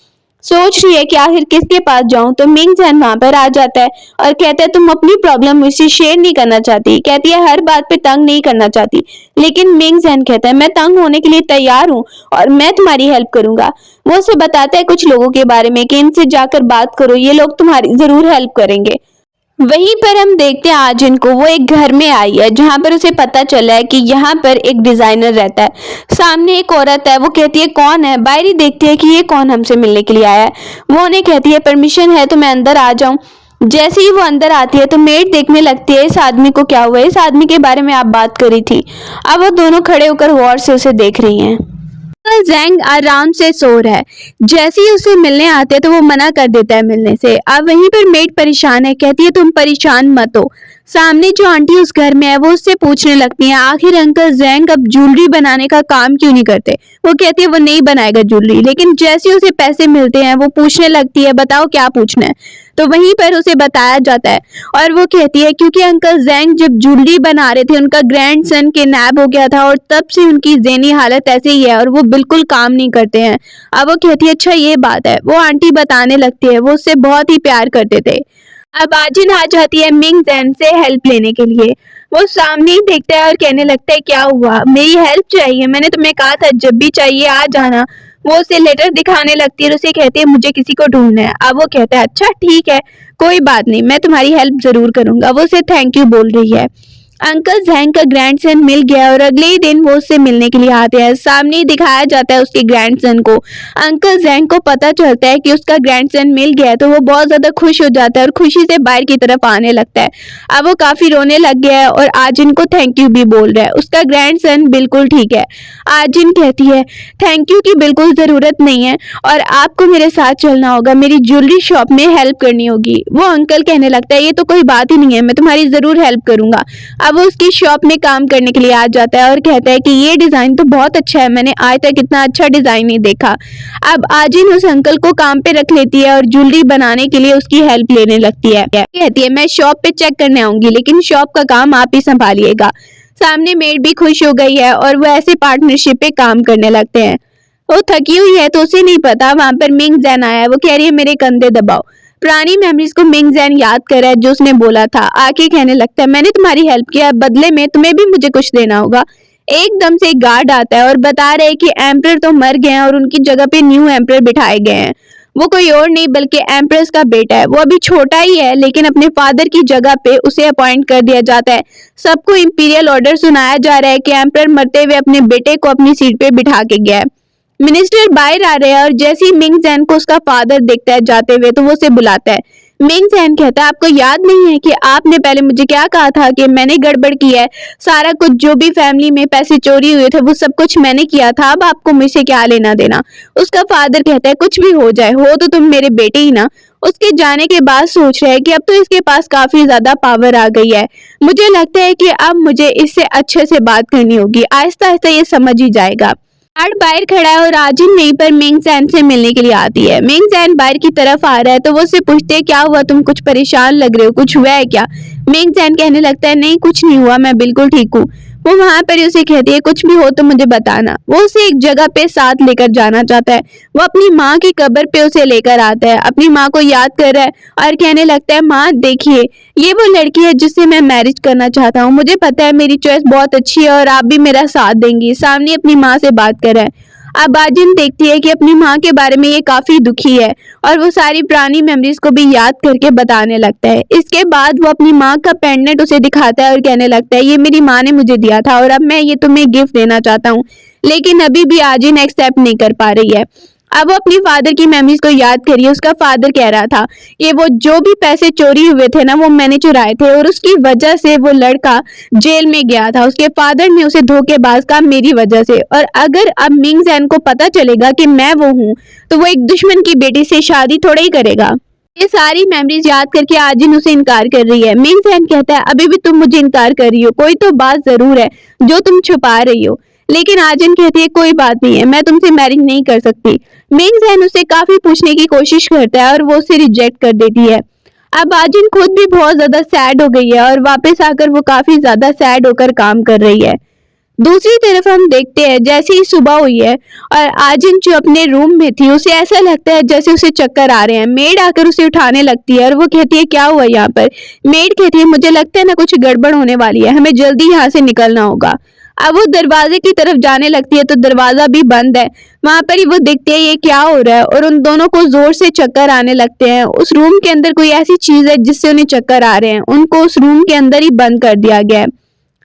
सोच रही है कि आखिर किसके पास जाऊं तो मिंग जैन वहां पर आ जाता है और कहता है तुम अपनी प्रॉब्लम मुझसे शेयर नहीं करना चाहती। कहती है हर बात पे तंग नहीं करना चाहती, लेकिन मिंग जैन कहता है मैं तंग होने के लिए तैयार हूँ और मैं तुम्हारी हेल्प करूंगा। वो उसे बताता है कुछ लोगों के बारे में कि इनसे जाकर बात करो, ये लोग तुम्हारी जरूर हेल्प करेंगे। वहीं पर हम देखते हैं आज इनको वो एक घर में आई है जहां पर उसे पता चला है कि यहाँ पर एक डिजाइनर रहता है। सामने एक औरत है, वो कहती है कौन है? बाहरी देखती है कि ये कौन हमसे मिलने के लिए आया है। वो उन्हें कहती है परमिशन है तो मैं अंदर आ जाऊं। जैसे ही वो अंदर आती है तो मेड देखने लगती है इस आदमी को क्या हुआ है, इस आदमी के बारे में आप बात करी थी। अब वो दोनों खड़े होकर गौर से उसे देख रही हैं। अंकल जैंग आराम से सो रहा है। जैसे ही उसे मिलने आते हैं तो वो मना कर देता है मिलने से। अब वहीं पर मेड परेशान है, कहती है तुम परेशान मत हो। सामने जो आंटी उस घर में है वो उससे पूछने लगती है आखिर अंकल जैंग अब ज्वेलरी बनाने का काम क्यों नहीं करते। वो कहती है वो नहीं बनाएगा ज्वेलरी, लेकिन जैसे ही उसे पैसे मिलते हैं वो पूछने लगती है बताओ क्या पूछना है। तो वहीं पर उसे बताया जाता है और वो कहती है क्योंकि अंकल जैंग जब ज्वेलरी बना रहे थे उनका ग्रैंडसन किडनैप हो गया था और तब से उनकी ज़हनी हालत ऐसे ही है और वो बिल्कुल काम नहीं करते हैं। अब वो कहती है अच्छा ये बात है। वो आंटी बताने लगती है वो उससे बहुत ही प्यार करते थे। अब आजिन आ जाती है मिंग जैन से हेल्प लेने के लिए। वो सामने ही देखता है और कहने लगता है क्या हुआ, मेरी हेल्प चाहिए, मैंने तुम्हें कहा था जब भी चाहिए आ जाना। वो उसे लेटर दिखाने लगती है और उसे कहती है मुझे किसी को ढूंढना है। अब वो कहता है अच्छा ठीक है कोई बात नहीं, मैं तुम्हारी हेल्प जरूर करूंगा। वो उसे थैंक यू बोल रही है। अंकल जैंग का ग्रैंडसन मिल गया और अगले ही दिन वो उससे मिलने के लिए आते हैं। सामने ही दिखाया जाता है उसके ग्रैंडसन को। अंकल जैंग को पता चलता है कि उसका ग्रैंडसन मिल गया है तो वो बहुत ज्यादा खुश हो जाता है और खुशी से बाहर की तरफ आने लगता है। अब वो काफी रोने लग गया है और आजिन को थैंक यू भी बोल रहा है। उसका ग्रैंडसन बिल्कुल ठीक है। आजिन कहती है थैंक यू की बिल्कुल जरूरत नहीं है और आपको मेरे साथ चलना होगा, मेरी ज्वेलरी शॉप में हेल्प करनी होगी। वो अंकल कहने लगता है ये तो कोई बात ही नहीं है, मैं तुम्हारी जरूर हेल्प करूंगा। अब वो उसकी शॉप में काम करने के लिए आ जाता है और कहता है कि ये डिजाइन तो बहुत अच्छा है, मैंने आज तक इतना अच्छा डिजाइन नहीं देखा। अब आजिन उस अंकल को काम पे रख लेती है और ज्वेलरी बनाने के लिए उसकी हेल्प लेने लगती है। कहती है मैं शॉप पे चेक करने आऊंगी लेकिन शॉप का काम आप ही संभालिएगा। सामने मेड भी खुश हो गई है और वो ऐसे पार्टनरशिप पे काम करने लगते हैं। वो थकी हुई है तो उसे नहीं पता वहां पर मिंग जैन आया है। वो कह रही है मेरे कंधे दबाओ। पुरानी मेमोरीज को मिंग जैन याद कर रहा है जो उसने बोला था। आके कहने लगता है मैंने तुम्हारी हेल्प किया, बदले में तुम्हें भी मुझे कुछ देना होगा। एकदम से एक गार्ड आता है और बता रहे हैं कि एम्परर तो मर गए हैं और उनकी जगह पे न्यू एम्परर बिठाए गए हैं। वो कोई और नहीं बल्कि एम्प्रेस का बेटा है। वो अभी छोटा ही है लेकिन अपने फादर की जगह पे उसे अपॉइंट कर दिया जाता है। सबको इंपीरियल ऑर्डर सुनाया जा रहा है कि एम्परर मरते हुए अपने बेटे को अपनी सीट पे बिठा के गया है। मिनिस्टर बाहर आ रहे हैं और जैसे ही मिंग जैन को उसका फादर दिखता है जाते हुए तो वो उसे बुलाता है। मिंग जैन कहता है आपको याद नहीं है कि आपने पहले मुझे क्या कहा था कि मैंने गड़बड़ की है, सारा कुछ जो भी फैमिली में पैसे चोरी हुए थे वो सब कुछ मैंने किया था, अब आपको मुझसे क्या लेना देना। उसका फादर कहता है कुछ भी हो जाए हो तो तुम मेरे बेटे ही ना। उसके जाने के बाद सोच रहे हैं कि अब तो इसके पास काफी ज्यादा पावर आ गई है, मुझे लगता है कि अब मुझे इससे अच्छे से बात करनी होगी, आहिस्ता आहिस्ता ये समझ ही जाएगा। गार्ड बाहर खड़ा है और आजिन वहीं पर मिंग जैन से मिलने के लिए आती है। मिंग जैन बाहर की तरफ आ रहा है तो वो उससे पूछते हैं क्या हुआ, तुम कुछ परेशान लग रहे हो, कुछ हुआ है क्या। मिंग जैन कहने लगता है नहीं कुछ नहीं हुआ, मैं बिल्कुल ठीक हूँ। वो वहां पर ही उसे कहती है कुछ भी हो तो मुझे बताना। वो उसे एक जगह पे साथ लेकर जाना चाहता है। वो अपनी माँ की कब्र पे उसे लेकर आता है, अपनी माँ को याद कर रहा है और कहने लगता है माँ देखिए ये वो लड़की है जिससे मैं मैरिज करना चाहता हूँ, मुझे पता है मेरी चॉइस बहुत अच्छी है और आप भी मेरा साथ देंगी। सामने अपनी माँ से बात कर रहा है। अब आजिन देखती है कि अपनी माँ के बारे में ये काफी दुखी है और वो सारी पुरानी मेमोरीज को भी याद करके बताने लगता है। इसके बाद वो अपनी माँ का पेंडेंट उसे दिखाता है और कहने लगता है ये मेरी माँ ने मुझे दिया था और अब मैं ये तुम्हें गिफ्ट देना चाहता हूँ, लेकिन अभी भी आजिन एक्सेप्ट नहीं कर पा रही है। अब वो अपनी फादर की मेमोरीज को याद करिए। उसका फादर कह रहा था कि वो जो भी पैसे चोरी हुए थे ना वो मैंने चुराए थे और उसकी वजह से वो लड़का जेल में गया था। उसके फादर ने उसे धोखेबाज कहा मेरी वजह से, और अगर अब मिंग जैन को पता चलेगा कि मैं वो हूँ तो वो एक दुश्मन की बेटी से शादी थोड़ा ही करेगा। ये सारी मेमोरीज याद करके आजिन उसे इनकार कर रही है। मिंग जैन कहता है अभी भी तुम मुझे इनकार कर रही हो, कोई तो बात जरूर है जो तुम छुपा रही हो। लेकिन आजिन कहती है कोई बात नहीं है, मैं तुमसे मैरिज नहीं कर सकती। मिंग जैन उसे काफी पूछने की कोशिश करता है और वो उसे रिजेक्ट कर देती है। अब आजिन खुद भी बहुत ज्यादा सैड हो गई है और वापस आकर वो काफी ज्यादा सैड होकर काम कर रही है। दूसरी तरफ हम देखते हैं जैसे ही सुबह हुई है और आजिन जो अपने रूम में थी उसे ऐसा लगता है जैसे उसे चक्कर आ रहे हैं। मेड आकर उसे उठाने लगती है और वो कहती है क्या हुआ यहाँ पर। मेड कहती है मुझे लगता है ना कुछ गड़बड़ होने वाली है, हमें जल्दी यहाँ से निकलना होगा। अब वो दरवाजे की तरफ जाने लगती है तो दरवाजा भी बंद है। वहां पर ही वो देखती है ये क्या हो रहा है और उन दोनों को जोर से चक्कर आने लगते हैं। उस रूम के अंदर कोई ऐसी चीज है जिससे उन्हें चक्कर आ रहे हैं, उनको उस रूम के अंदर ही बंद कर दिया गया है।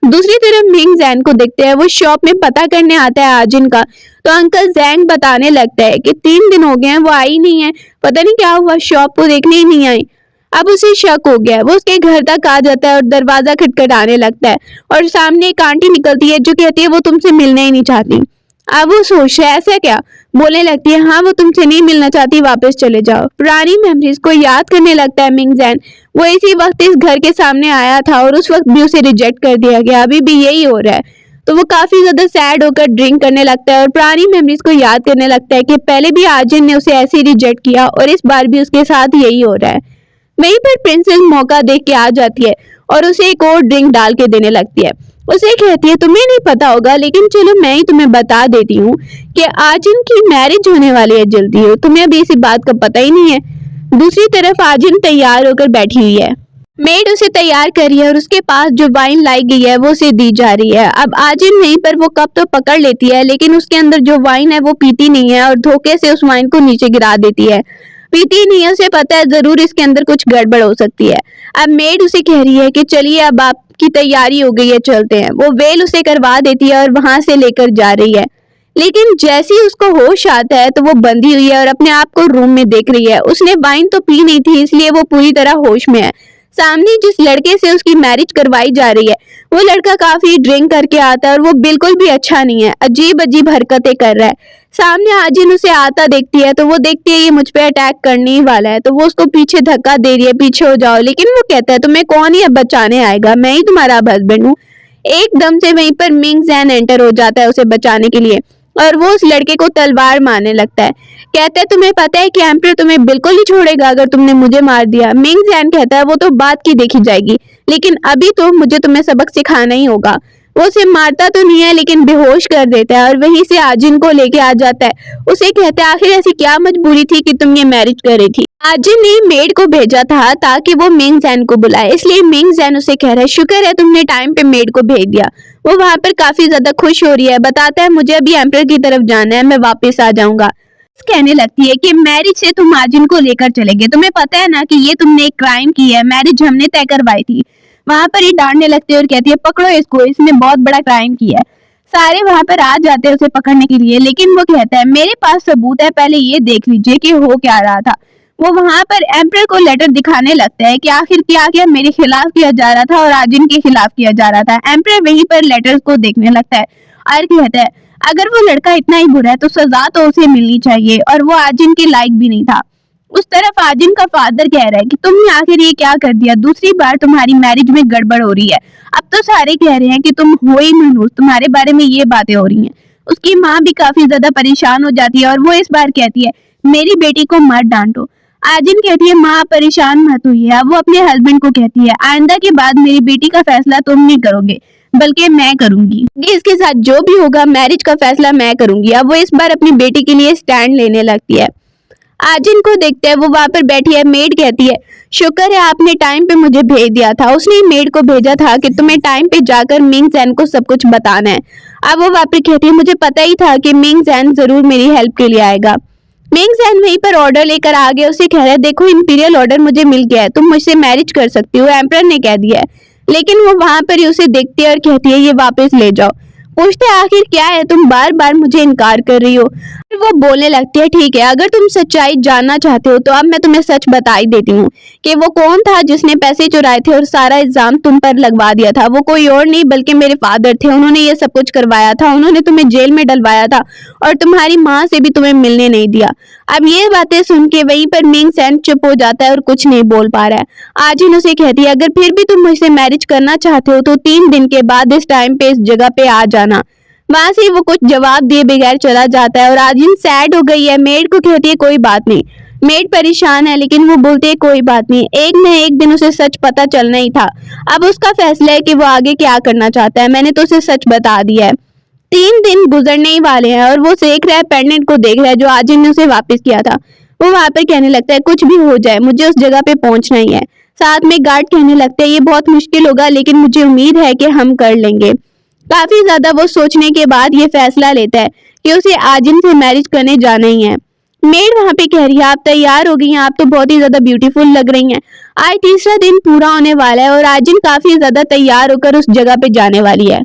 दूसरी तरफ मिंग जैन को देखते हैं, वो शॉप में पता करने आता है आजिन का। तो अंकल जैंग बताने लगता है कि 3 दिन हो गए हैं वो आई नहीं है, पता नहीं क्या हुआ, शॉप को देखने ही नहीं आई। अब उसे शक हो गया, वो उसके घर तक आ जाता है और दरवाजा खटखटाने लगता है और सामने एक आंटी निकलती है जो कहती है वो तुमसे मिलना ही नहीं चाहती। अब वो सोच रहा है ऐसा क्या, बोलने लगती है हाँ वो तुमसे नहीं मिलना चाहती, वापस चले जाओ। पुरानी मेमोरीज को याद करने लगता है मिंग जैन। वो इसी वक्त इस घर के सामने आया था और उस वक्त भी उसे रिजेक्ट कर दिया गया, अभी भी यही हो रहा है। तो वो काफी ज्यादा सैड होकर ड्रिंक करने लगता है और पुरानी मेमोरीज को याद करने लगता है कि पहले भी आर्जिन ने उसे ऐसे ही रिजेक्ट किया और इस बार भी उसके साथ यही हो रहा है। वहीं पर प्रिंसेस मौका देख के आ जाती है और उसे एक और ड्रिंक डाल के देने लगती है। उसे कहती है तुम्हें नहीं पता होगा लेकिन चलो मैं ही तुम्हें बता देती हूँ कि आजिन की मैरिज होने वाली है जल्दी, हो तुम्हें अभी इसी बात का पता ही नहीं है। दूसरी तरफ आजिन तैयार होकर बैठी हुई है, मेड उसे तैयार कर रही है और उसके पास जो वाइन लाई गई है वो उसे दी जा रही है। अब आजिन वहीं पर वो कप तो पकड़ लेती है लेकिन उसके अंदर जो वाइन है वो पीती नहीं है और धोखे से उस वाइन को नीचे गिरा देती है। पीती नहीं है, उसे पता है जरूर इसके अंदर कुछ गड़बड़ हो सकती है। अब मेड उसे कह रही है कि चलिए अब आपकी तैयारी हो गई है, चलते हैं। वो वेल उसे करवा देती है और वहां से लेकर जा रही है, लेकिन जैसे ही उसको होश आता है तो वो बंधी हुई है और अपने आप को रूम में देख रही है। उसने वाइन तो पी नहीं थी इसलिए वो पूरी तरह होश में है। सामने जिस लड़के से उसकी मैरिज करवाई जा रही है वो लड़का काफी ड्रिंक करके आता है और वो बिल्कुल भी अच्छा नहीं है, अजीब अजीब हरकतें कर रहा है। सामने आजिन उसे आता देखती है तो वो देखती है ये मुझ पे अटैक करने ही वाला है, तो वो उसको पीछे धक्का दे रही है, पीछे हो जाओ। लेकिन वो कहता है तुम्हें कौन ही अब बचाने आएगा, मैं ही तुम्हारा हस्बैंड हूँ। एकदम से वहीं पर मिंग जैन एंटर हो जाता है उसे बचाने के लिए और वो उस लड़के को तलवार मारने लगता है। कहता है तुम्हें पता है कि एम्परर तुम्हें बिल्कुल नहीं छोड़ेगा अगर तुमने मुझे मार दिया। मिंग जैन कहता है वो तो बात की देखी जाएगी, लेकिन अभी तो मुझे तुम्हें सबक सिखाना ही होगा। वो उसे मारता तो नहीं है लेकिन बेहोश कर देता है और वहीं से आजिन को लेके आ जाता है। उसे कहता है आखिर ऐसी क्या मजबूरी थी कि तुम ये मैरिज कर रही थी। आजिन ने मेड को भेजा था ताकि वो मिंग जैन को बुलाए, इसलिए मिंग जैन उसे कह रहा है शुक्र है तुमने टाइम पे मेड को भेज दिया। वो वहां पर काफी ज्यादा खुश हो रही है, बताता है मुझे अभी एम्परर की तरफ जाना है, मैं वापस आ जाऊंगा। कहने लगती है कि मैरिज से तुम आजिन को लेकर चले गए, तुम्हें पता है ना कि ये तुमने एक क्राइम की है, मैरिज हमने तय करवाई थी। वहां पर ये डांटने लगती है और कहती है पकड़ो इसको, इसने बहुत बड़ा क्राइम किया है। सारे वहां पर आ जाते हैं उसे पकड़ने के लिए, लेकिन वो कहता है मेरे पास सबूत है, पहले ये देख लीजिए कि हो क्या रहा था। वो वहां पर एम्परर को लेटर दिखाने लगता है कि आखिर क्या क्या मेरे खिलाफ किया जा रहा था और आजिन के खिलाफ किया जा रहा था। एम्परर वहीं पर लेटर्स को देखने लगता है और कहता है अगर वो लड़का इतना ही बुरा है तो सजा तो उसे मिलनी चाहिए और वो आजिन के लायक भी नहीं था। उस तरफ आजिन का फादर कह रहा है कि तुमने आखिर ये क्या कर दिया, दूसरी बार तुम्हारी मैरिज में गड़बड़ हो रही है। अब तो सारे कह रहे हैं कि तुम हो ही मनहूस, तुम्हारे बारे में ये बातें हो रही हैं। उसकी माँ भी काफी ज्यादा परेशान हो जाती है और वो इस बार कहती है मेरी बेटी को मत डांटो। आजिन कहती है माँ परेशान मत हुई है। अब वो अपने हस्बैंड को कहती है आइंदा के बाद मेरी बेटी का फैसला तुम नहीं करोगे बल्कि मैं करूंगी, इसके साथ जो भी होगा मैरिज का फैसला मैं करूंगी। अब वो इस बार अपनी बेटी के लिए स्टैंड लेने लगती है। आजिन को देखते हैं वो वहां पर बैठी है, मेड कहती है शुक्र है आपने टाइम पे मुझे भेज दिया था। उसने मेड को भेजा था कि तुम्हें टाइम पे जाकर मिंग जैन को सब कुछ बताना है। अब वो वहां पर कहती है मुझे पता ही था कि मिंग जैन जरूर मेरी हेल्प के लिए आएगा। मिंग जैन वहीं पर ऑर्डर लेकर आ गया, उसे कह रहा है देखो इंपीरियल ऑर्डर मुझे मिल गया है, तुम मुझसे मैरिज कर सकती हो, एम्परर ने कह दिया है। लेकिन वो वहां पर ही उसे देखती है और कहती है ये वापस ले जाओ। पूछते आखिर क्या है, तुम बार बार मुझे इनकार कर रही हो। फिर वो बोलने लगती है ठीक है अगर तुम सच्चाई जानना चाहते हो तो अब मैं तुम्हें सच बता ही देती हूँ कि वो कौन था जिसने पैसे चुराए थे और सारा इल्जाम तुम पर लगवा दिया था। वो कोई और नहीं बल्कि मेरे फादर थे, उन्होंने ये सब कुछ करवाया था, उन्होंने तुम्हें जेल में डलवाया था और तुम्हारी माँ से भी तुम्हें मिलने नहीं दिया। अब ये बातें सुन के वहीं पर मिंग जैन चुप हो जाता है और कुछ नहीं बोल पा रहा है। आजिन उसे कहती है अगर फिर भी तुम मुझसे मैरिज करना चाहते हो तो 3 दिन के बाद इस टाइम पे इस जगह पे आ जाना। वहां से वो कुछ जवाब दिए बगैर चला जाता है और आजिन सैड हो गई है। मेड को कहती है कोई बात नहीं। मेड परेशान है लेकिन वो बोलती है कोई बात नहीं, एक न एक दिन उसे सच पता चलना ही था। अब उसका फैसला है कि वो आगे क्या करना चाहता है, मैंने तो उसे सच बता दिया है। 3 दिन गुजरने ही वाले हैं और वो देख रहा है पेंडेंट को देख रहा है जो आजिन ने उसे वापस किया था। वो वहां पर कहने लगता है कुछ भी हो जाए मुझे उस जगह पे पहुंचना ही है। साथ में गार्ड कहने लगते हैं ये बहुत मुश्किल होगा लेकिन मुझे उम्मीद है कि हम कर लेंगे। काफी ज्यादा वो सोचने के बाद ये फैसला लेता है कि उसे आजिन से मैरिज करने जाना ही है। मेड वहां पे कह रही है आप तैयार हो गई हैं, आप तो बहुत ही ज्यादा ब्यूटीफुल लग रही हैं। आज तीसरा दिन पूरा होने वाला है और आजिन काफी ज्यादा तैयार होकर उस जगह पे जाने वाली है।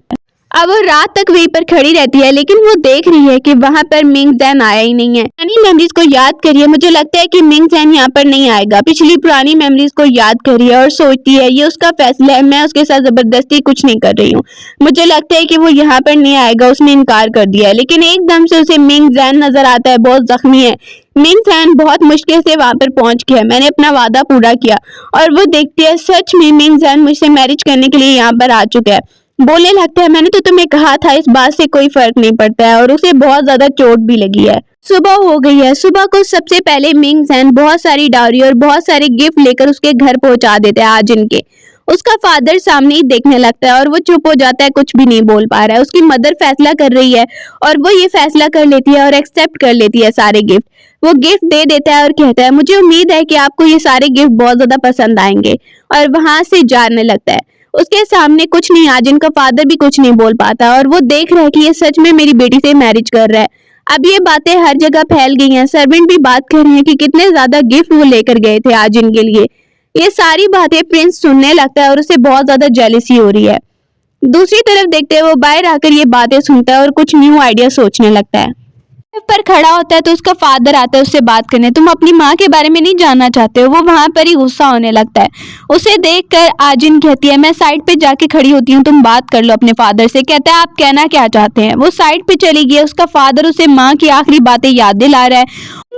अब वो रात तक वहीं पर खड़ी रहती है, लेकिन वो देख रही है कि वहां पर मिंग जैन आया ही नहीं है। पुरानी मेमोरीज को याद करिए, मुझे लगता है कि मिंग जैन यहाँ पर नहीं आएगा। पिछली पुरानी मेमोरीज को याद करिए और सोचती है ये उसका फैसला है, मैं उसके साथ जबरदस्ती कुछ नहीं कर रही हूँ। मुझे लगता है कि वो यहाँ पर नहीं आएगा, उसने इनकार कर दिया है। लेकिन एकदम से उसे मिंग जैन नजर आता है, बहुत जख्मी है। मिंग जैन बहुत मुश्किल से वहां पर पहुंच गया, मैंने अपना वादा पूरा किया। और वो देखती है सच में मिंग जैन मुझसे मैरिज करने के लिए यहाँ पर आ चुका है। बोलने लगता है मैंने तो तुम्हें कहा था, इस बात से कोई फर्क नहीं पड़ता है। और उसे बहुत ज्यादा चोट भी लगी है। सुबह हो गई है। सुबह को सबसे पहले मिंग जैन बहुत सारी डायरी और बहुत सारे गिफ्ट लेकर उसके घर पहुंचा देता है आजिन के। उसका फादर सामने ही देखने लगता है और वो चुप हो जाता है, कुछ भी नहीं बोल पा रहा है। उसकी मदर फैसला कर रही है और वो ये फैसला कर लेती है और एक्सेप्ट कर लेती है सारे गिफ्ट। वो गिफ्ट दे देता है और कहता है मुझे उम्मीद है कि आपको ये सारे गिफ्ट बहुत ज्यादा पसंद आएंगे। और वहां से जाने लगता है। उसके सामने कुछ नहीं, आजिन का फादर भी कुछ नहीं बोल पाता और वो देख रहा है कि ये सच में मेरी बेटी से मैरिज कर रहा है। अब ये बातें हर जगह फैल गई हैं, सर्वेंट भी बात कर रहे हैं कि कितने ज्यादा गिफ्ट वो लेकर गए थे आजिन के लिए। ये सारी बातें प्रिंस सुनने लगता है और उसे बहुत ज्यादा जेलसी हो रही है। दूसरी तरफ देखते हुए वो बाहर आकर ये बातें सुनता है और कुछ न्यू आइडिया सोचने लगता है। पर खड़ा होता है तो उसका फादर आता है उससे बात करने। तुम अपनी माँ के बारे में नहीं जानना चाहते हो? वो वहां पर ही गुस्सा होने लगता है। उसे देखकर आजिन कहती है मैं साइड पे जाके खड़ी होती हूँ, तुम बात कर लो अपने फादर से। कहता है आप कहना क्या चाहते हैं? वो साइड पे चली गई है। उसका फादर उसे माँ की आखिरी बातें याद दिला रहा है।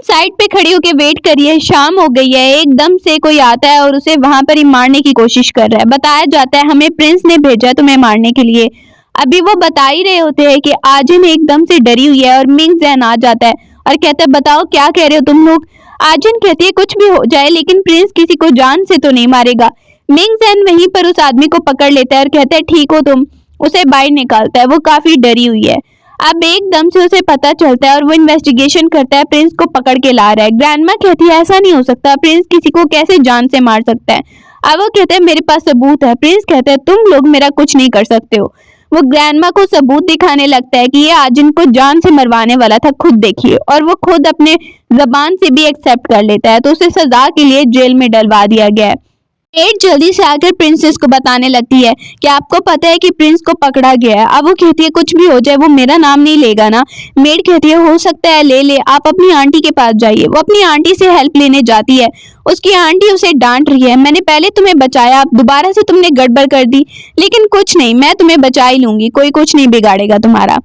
साइड पे खड़ी होके वेट करिए, शाम हो गई है। एकदम से कोई आता है और उसे वहां पर ही मारने की कोशिश कर रहा है। बताया जाता है हमें प्रिंस ने भेजा है तुम्हें मारने के लिए। अभी वो बता ही रहे होते हैं कि आजिन एकदम से डरी हुई है और मिंग जैन आ जाता है और कहता है बताओ क्या कह रहे हो तुम लोग? आजिन कहती है कुछ भी हो जाए लेकिन प्रिंस किसी को जान से तो नहीं मारेगा। मिंग जैन वहीं पर उस आदमी को पकड़ लेता है और कहता है ठीक हो तुम। उसे बाहर निकालता है, वो काफी डरी हुई है। अब एकदम से उसे पता चलता है और वो इन्वेस्टिगेशन करता है, प्रिंस को पकड़ के ला रहा है। ग्रैंडमा कहती है ऐसा नहीं हो सकता, प्रिंस किसी को कैसे जान से मार सकता है? अब वो कहता है मेरे पास सबूत है। प्रिंस कहता है तुम लोग मेरा कुछ नहीं कर सकते हो। वो ग्रैंडमा को सबूत दिखाने लगता है कि ये आजिन को जान से मरवाने वाला था, खुद देखिए। और वो खुद अपने जबान से भी एक्सेप्ट कर लेता है, तो उसे सजा के लिए जेल में डलवा दिया गया है। मेड जल्दी से आकर प्रिंसेस को बताने लगती है कि आपको पता है कि प्रिंस को पकड़ा गया है। अब वो कहती है कुछ भी हो जाए वो मेरा नाम नहीं लेगा ना। मेड कहती है हो सकता है ले ले, आप अपनी आंटी के पास जाइए। वो अपनी आंटी से हेल्प लेने जाती है। उसकी आंटी उसे डांट रही है मैंने पहले तुम्हें बचाया, अब दोबारा से तुमने गड़बड़ कर दी। लेकिन कुछ नहीं, मैं तुम्हें बचा ही लूंगी, कोई कुछ नहीं बिगाड़ेगा तुम्हारा।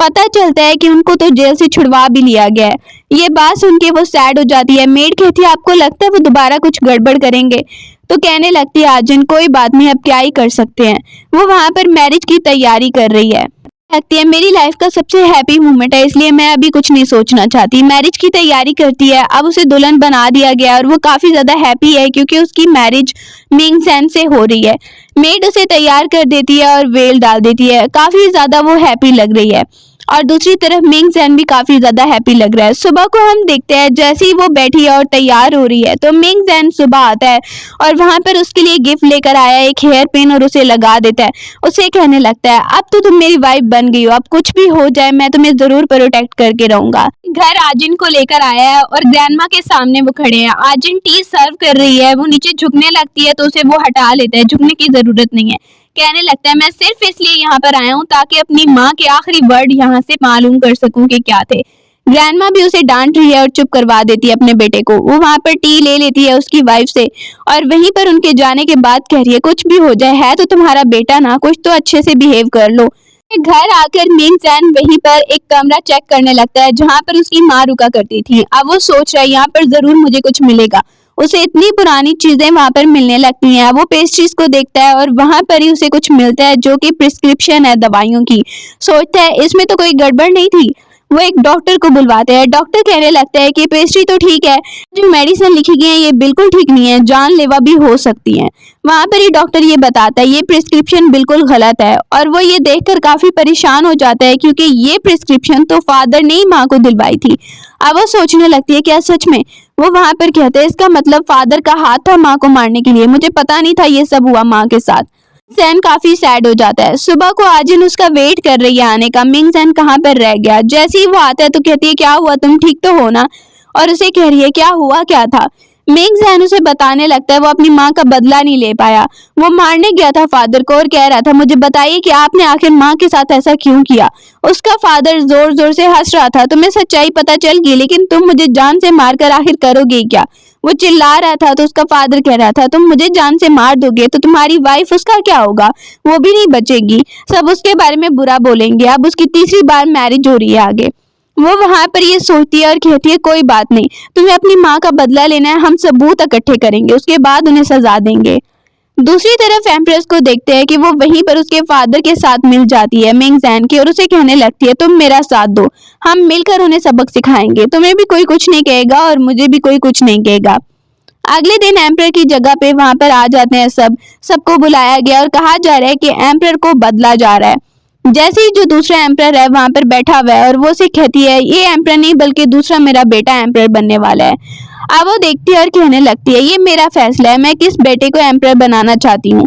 पता चलता है कि उनको तो जेल से छुड़वा भी लिया गया है। ये बात सुन के वो सैड हो जाती है। मेड कहती है आपको लगता है वो दोबारा कुछ गड़बड़ करेंगे? तो कहने लगती है आजिन कोई बात नहीं, अब क्या ही कर सकते हैं। वो वहां पर मैरिज की तैयारी कर रही है। लगती है मेरी लाइफ का सबसे हैप्पी मोमेंट है, इसलिए मैं अभी कुछ नहीं सोचना चाहती। मैरिज की तैयारी करती है। अब उसे दुल्हन बना दिया गया और वो काफी ज्यादा हैप्पी है क्योंकि उसकी मैरिज मिंग जैन से हो रही है। मेड उसे तैयार कर देती है और वेल डाल देती है। काफी ज्यादा वो हैप्पी लग रही है। और दूसरी तरफ मिंग जैन भी काफी ज्यादा हैप्पी लग रहा है। सुबह को हम देखते हैं जैसे ही वो बैठी है और तैयार हो रही है तो मिंग जैन सुबह आता है और वहां पर उसके लिए गिफ्ट लेकर आया है, एक हेयर पिन, और उसे लगा देता है। उसे कहने लगता है अब तो तुम मेरी वाइफ बन गई हो, अब कुछ भी हो जाए मैं तुम्हें जरूर प्रोटेक्ट करके रहूंगा। घर आजिन को लेकर आया है और ग्रैंडमा के सामने वो खड़े हैं। आजिन टी सर्व कर रही है, वो नीचे झुकने लगती है तो उसे वो हटा लेता है, झुकने की जरूरत नहीं है। कहने लगता है मैं सिर्फ इसलिए यहाँ पर आया हूँ ताकि अपनी माँ के आखिरी वर्ड यहाँ से मालूम कर सकूं कि क्या थे। ग्रैंडमा भी उसे डांट रही है और चुप करवा देती है अपने बेटे को। वो वहां पर टी ले लेती है उसकी वाइफ से और वहीं पर उनके जाने के बाद कह रही है कुछ भी हो जाए है तो तुम्हारा बेटा ना, कुछ तो अच्छे से बिहेव कर लो। घर आकर मिंग जैन वहीं पर एक कमरा चेक करने लगता है जहाँ पर उसकी माँ रुका करती थी। अब वो सोच रहा है यहाँ पर जरूर मुझे कुछ मिलेगा। उसे इतनी पुरानी चीजें वहां पर मिलने लगती हैं। वो पेस्ट्रीज को देखता है और वहां पर ही उसे कुछ मिलता है जो कि प्रिस्क्रिप्शन है दवाइयों की। सोचता है इसमें तो कोई गड़बड़ नहीं थी। वो एक डॉक्टर को बुलवाते हैं। डॉक्टर कहने लगता है कि पेस्ट्री तो ठीक है, जो मेडिसिन लिखी गई है ये बिल्कुल ठीक नहीं है, जानलेवा भी हो सकती है। वहां पर ही डॉक्टर ये बताता है ये प्रिस्क्रिप्शन बिल्कुल गलत है। और वो ये देखकर काफी परेशान हो जाता है क्योंकि ये प्रिस्क्रिप्शन तो फादर ने ही माँ को दिलवाई थी। अब वो सोचने लगती है क्या सच में? वो वहां पर कहते हैं इसका मतलब फादर का हाथ था माँ को मारने के लिए, मुझे पता नहीं था ये सब हुआ माँ के साथ। जैन काफी सैड हो जाता है। सुबह को आजिन उसका वेट कर रही है आने का, मिंग जैन कहाँ पर रह गया। जैसे ही वो आता है तो कहती है क्या हुआ, तुम ठीक तो हो ना? और उसे कह रही है क्या हुआ क्या था? मिंग जैन उसे बताने लगता है वो अपनी माँ का बदला नहीं ले पाया, वो मारने गया था फादर को और कह रहा था मुझे बताइए कि आपने आखिर माँ के साथ ऐसा क्यों किया। उसका फादर जोर जोर से हंस रहा था, तुम्हें सच्चाई पता चल गई लेकिन तुम मुझे जान से मारकर आखिर करोगे क्या। वो चिल्ला रहा था तो उसका फादर कह रहा था तुम मुझे जान से मार दोगे तो तुम्हारी वाइफ उसका क्या होगा, वो भी नहीं बचेगी, सब उसके बारे में बुरा बोलेंगे, अब उसकी तीसरी बार मैरिज हो रही है आगे। वो वहां पर ये सोचती है और कहती है कोई बात नहीं, तुम्हें अपनी माँ का बदला लेना है, हम सबूत इकट्ठे करेंगे, उसके बाद उन्हें सजा देंगे। दूसरी तरफ एम्प्रेस को देखते हैं कि वो वहीं पर उसके फादर के साथ मिल जाती है मिंग जैन की और उसे कहने लगती है तुम मेरा साथ दो, हम मिलकर उन्हें सबक सिखाएंगे, तुम्हें भी कोई कुछ नहीं कहेगा और मुझे भी कोई कुछ नहीं कहेगा। अगले दिन एम्पर की जगह पे वहां पर आ जाते हैं सबको बुलाया गया और कहा जा रहा है कि एम्पर को बदला जा रहा है। जैसे ही जो दूसरा एम्पर है वहां पर बैठा हुआ है और वो उसे कहती है ये एम्पर नहीं बल्कि दूसरा मेरा बेटा एम्पर बनने वाला है। अब वो देखती है और कहने लगती है ये मेरा फैसला है, मैं किस बेटे को एम्पर बनाना चाहती हूँ।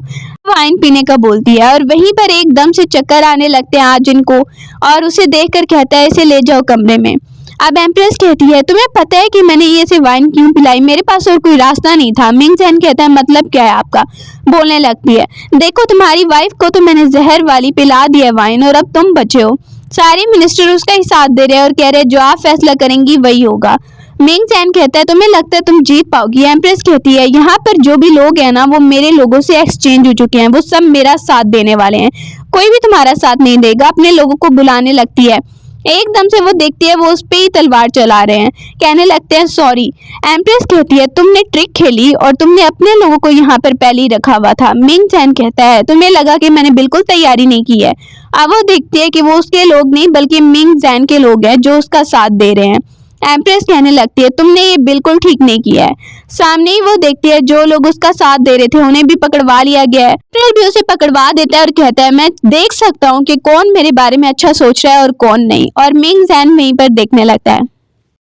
वाइन पीने का बोलती है और वहीं पर एकदम से चक्कर आने लगते हैं आजिन को और उसे देखकर कहता है इसे ले जाओ कमरे में। अब एम्प्रेस कहती है तुम्हें पता है कि मैंने ये से वाइन क्यों पिलाई, मेरे पास और कोई रास्ता नहीं था। मिंग जैन कहता है मतलब क्या है आपका। बोलने लगती है देखो तुम्हारी वाइफ को तो मैंने जहर वाली पिला दिया वाइन और अब तुम बचे हो। सारे मिनिस्टर उसका ही साथ दे रहे हैं और कह रहे हैं जो आप फैसला करेंगी वही होगा। मिंग जैन कहता है तुम्हें लगता है तुम जीत पाओगी। एम्प्रेस कहती है यहाँ पर जो भी लोग हैं ना वो मेरे लोगों से एक्सचेंज हो चुके हैं, वो सब मेरा साथ देने वाले हैं, कोई भी तुम्हारा साथ नहीं देगा। अपने लोगों को बुलाने लगती है, एकदम से वो देखती है वो उस पे ही तलवार चला रहे हैं, कहने लगते हैं सॉरी। एम्प्रेस कहती है तुमने ट्रिक खेली और तुमने अपने लोगों को यहाँ पर पहले ही रखा हुआ था। मिंग जैन कहता है तुम्हें लगा कि मैंने बिल्कुल तैयारी नहीं की है। अब वो देखती है कि वो उसके लोग नहीं बल्कि मिंग जैन के लोग हैं जो उसका साथ दे रहे हैं। एम्प्रेस कहने लगती है तुमने ये बिल्कुल ठीक नहीं किया है। सामने ही वो देखती है जो लोग उसका साथ दे रहे थे उन्हें भी पकड़वा लिया गया है। एम्प्रेस भी उसे पकड़वा देता है और कहता है मैं देख सकता हूँ कि कौन मेरे बारे में अच्छा सोच रहा है और कौन नहीं, और मिंग जैन वहीं पर देखने लगता है।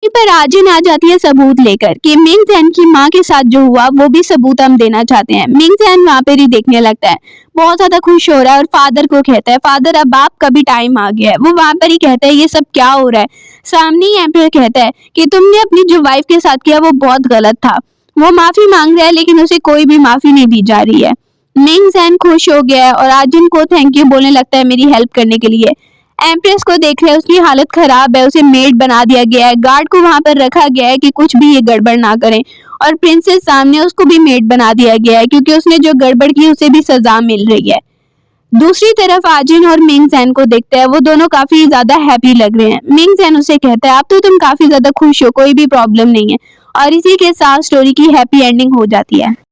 वहीं पर आजिन आ जाती है सबूत लेकर कि मिंग जैन की माँ के साथ जो हुआ वो भी सबूत हम देना चाहते हैं। मिंग जैन वहाँ पर ही देखने लगता है, बहुत ज्यादा खुश हो रहा है और फादर को कहता है फादर अब आपका भी टाइम आ गया है। वो वहां पर ही कहता है ये सब क्या हो रहा है। सामने ही एम्पर कहता है कि तुमने अपनी जो वाइफ के साथ किया वो बहुत गलत था। वो माफी मांग रहा है लेकिन उसे कोई भी माफी नहीं दी जा रही है। मिंग जैन खुश हो गया है और आजिन को थैंक यू बोलने लगता है मेरी हेल्प करने के लिए। एम्प्रेस को देख रहे हैं उसकी हालत खराब है, उसे मेड बना दिया गया है, गार्ड को वहां पर रखा गया है कि कुछ भी ये गड़बड़ ना करें, और प्रिंसेस सामने उसको भी मेड बना दिया गया है क्योंकि उसने जो गड़बड़ की उसे भी सजा मिल रही है। दूसरी तरफ आजिन और मिंग जैन को देखते हैं, वो दोनों काफी ज्यादा हैप्पी लग रहे हैं। मिंग जैन उसे कहता है अब तो तुम काफी ज्यादा खुश हो, कोई भी प्रॉब्लम नहीं है, और इसी के साथ स्टोरी की हैप्पी एंडिंग हो जाती है।